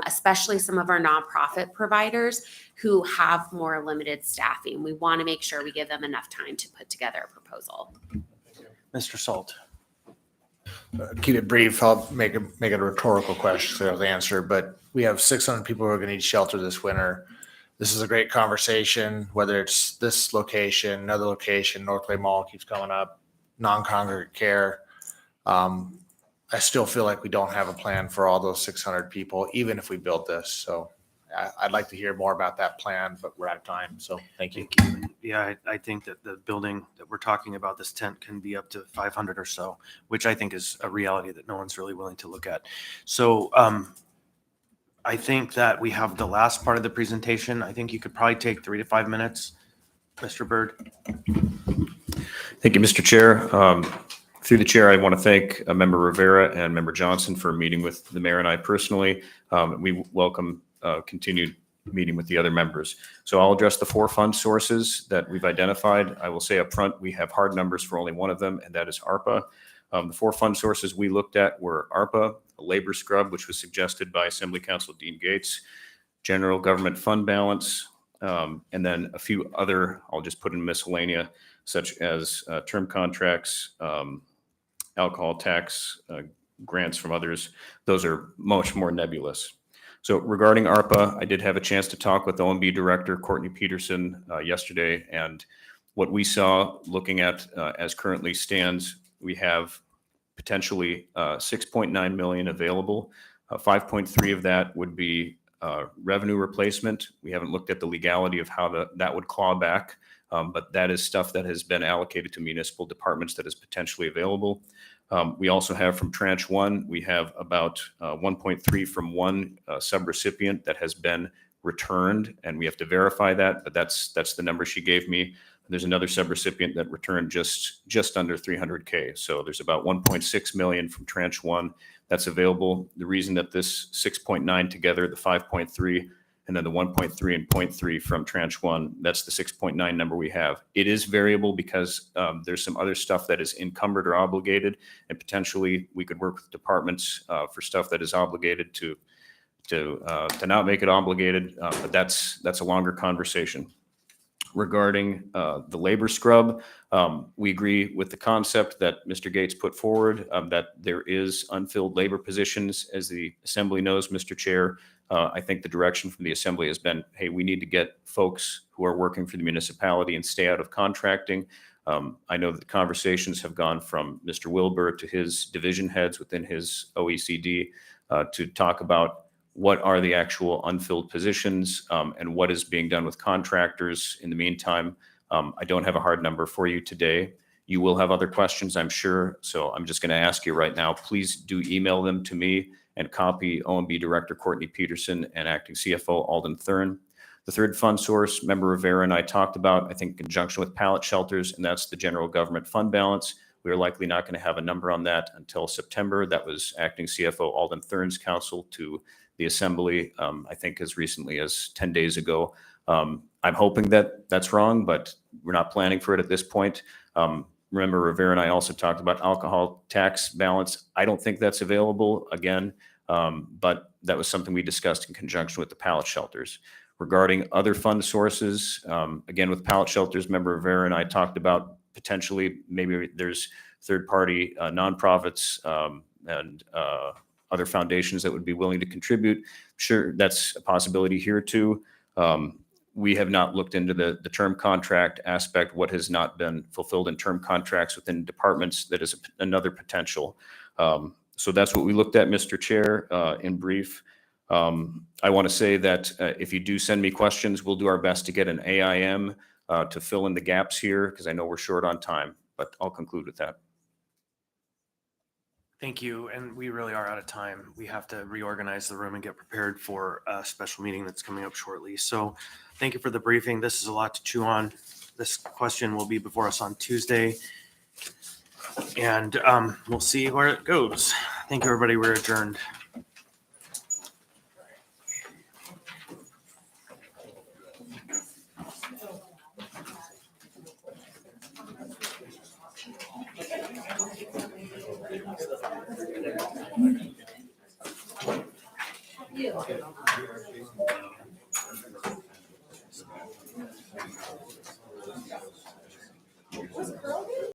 especially some of our nonprofit providers who have more limited staffing. We want to make sure we give them enough time to put together a proposal. Mr. Salt. Keep it brief. I'll make it a rhetorical question so the answer, but we have 600 people who are going to need shelter this winter. This is a great conversation, whether it's this location, another location, Northway Mall keeps coming up, non-congregate care. I still feel like we don't have a plan for all those 600 people, even if we built this. So I'd like to hear more about that plan, but we're out of time. So thank you. Yeah, I think that the building that we're talking about, this tent, can be up to 500 or so, which I think is a reality that no one's really willing to look at. So I think that we have the last part of the presentation. I think you could probably take 3 to 5 minutes, Mr. Byrd. Thank you, Mr. Chair. Through the chair, I want to thank Member Rivera and Member Johnson for meeting with the mayor and I personally. We welcome continued meeting with the other members. So I'll address the 4 fund sources that we've identified. I will say up front, we have hard numbers for only one of them, and that is ARPA. The 4 fund sources we looked at were ARPA, a labor scrub, which was suggested by Assembly Council Dean Gates, general government fund balance, and then a few other, I'll just put in miscellanea, such as term contracts, alcohol tax, grants from others. Those are much more nebulous. So regarding ARPA, I did have a chance to talk with OMB Director Courtney Peterson yesterday, and what we saw looking at as currently stands, we have potentially 6.9 million available. 5.3 of that would be revenue replacement. We haven't looked at the legality of how that would claw back, but that is stuff that has been allocated to municipal departments that is potentially available. We also have from tranche 1, we have about 1.3 from one subrecipient that has been returned, and we have to verify that, but that's the number she gave me. There's another subrecipient that returned just under 300K. So there's about 1.6 million from tranche 1 that's available. The reason that this 6.9 together, the 5.3, and then the 1.3 and 0.3 from tranche 1, that's the 6.9 number we have. It is variable because there's some other stuff that is encumbered or obligated, and potentially we could work with departments for stuff that is obligated to not make it obligated, but that's a longer conversation. Regarding the labor scrub, we agree with the concept that Mr. Gates put forward, that there is unfilled labor positions. As the Assembly knows, Mr. Chair, I think the direction from the assembly has been, hey, we need to get folks who are working for the municipality and stay out of contracting. I know that conversations have gone from Mr. Wilbur to his division heads within his OECD to talk about what are the actual unfilled positions and what is being done with contractors. In the meantime, I don't have a hard number for you today. You will have other questions, I'm sure. So I'm just going to ask you right now, please do email them to me and copy OMB Director Courtney Peterson and Acting CFO Alden Thurn. The third fund source, Member Rivera and I talked about, I think in conjunction with pallet shelters, and that's the general government fund balance. We are likely not going to have a number on that until September. That was Acting CFO Alden Thurn's counsel to the Assembly, I think as recently as 10 days ago. I'm hoping that that's wrong, but we're not planning for it at this point. Remember, Rivera and I also talked about alcohol tax balance. I don't think that's available again, but that was something we discussed in conjunction with the pallet shelters. Regarding other fund sources, again, with pallet shelters, Member Rivera and I talked about potentially maybe there's third-party nonprofits and other foundations that would be willing to contribute. Sure, that's a possibility here too. We have not looked into the term contract aspect, what has not been fulfilled in term contracts within departments. That is another potential. So that's what we looked at, Mr. Chair, in brief. I want to say that if you do send me questions, we'll do our best to get an AIM to fill in the gaps here because I know we're short on time, but I'll conclude with that. Thank you. And we really are out of time. We have to reorganize the room and get prepared for a special meeting that's coming up shortly. So thank you for the briefing. This is a lot to chew on. This question will be before us on Tuesday. And we'll see where it goes. Thank you, everybody. We're adjourned.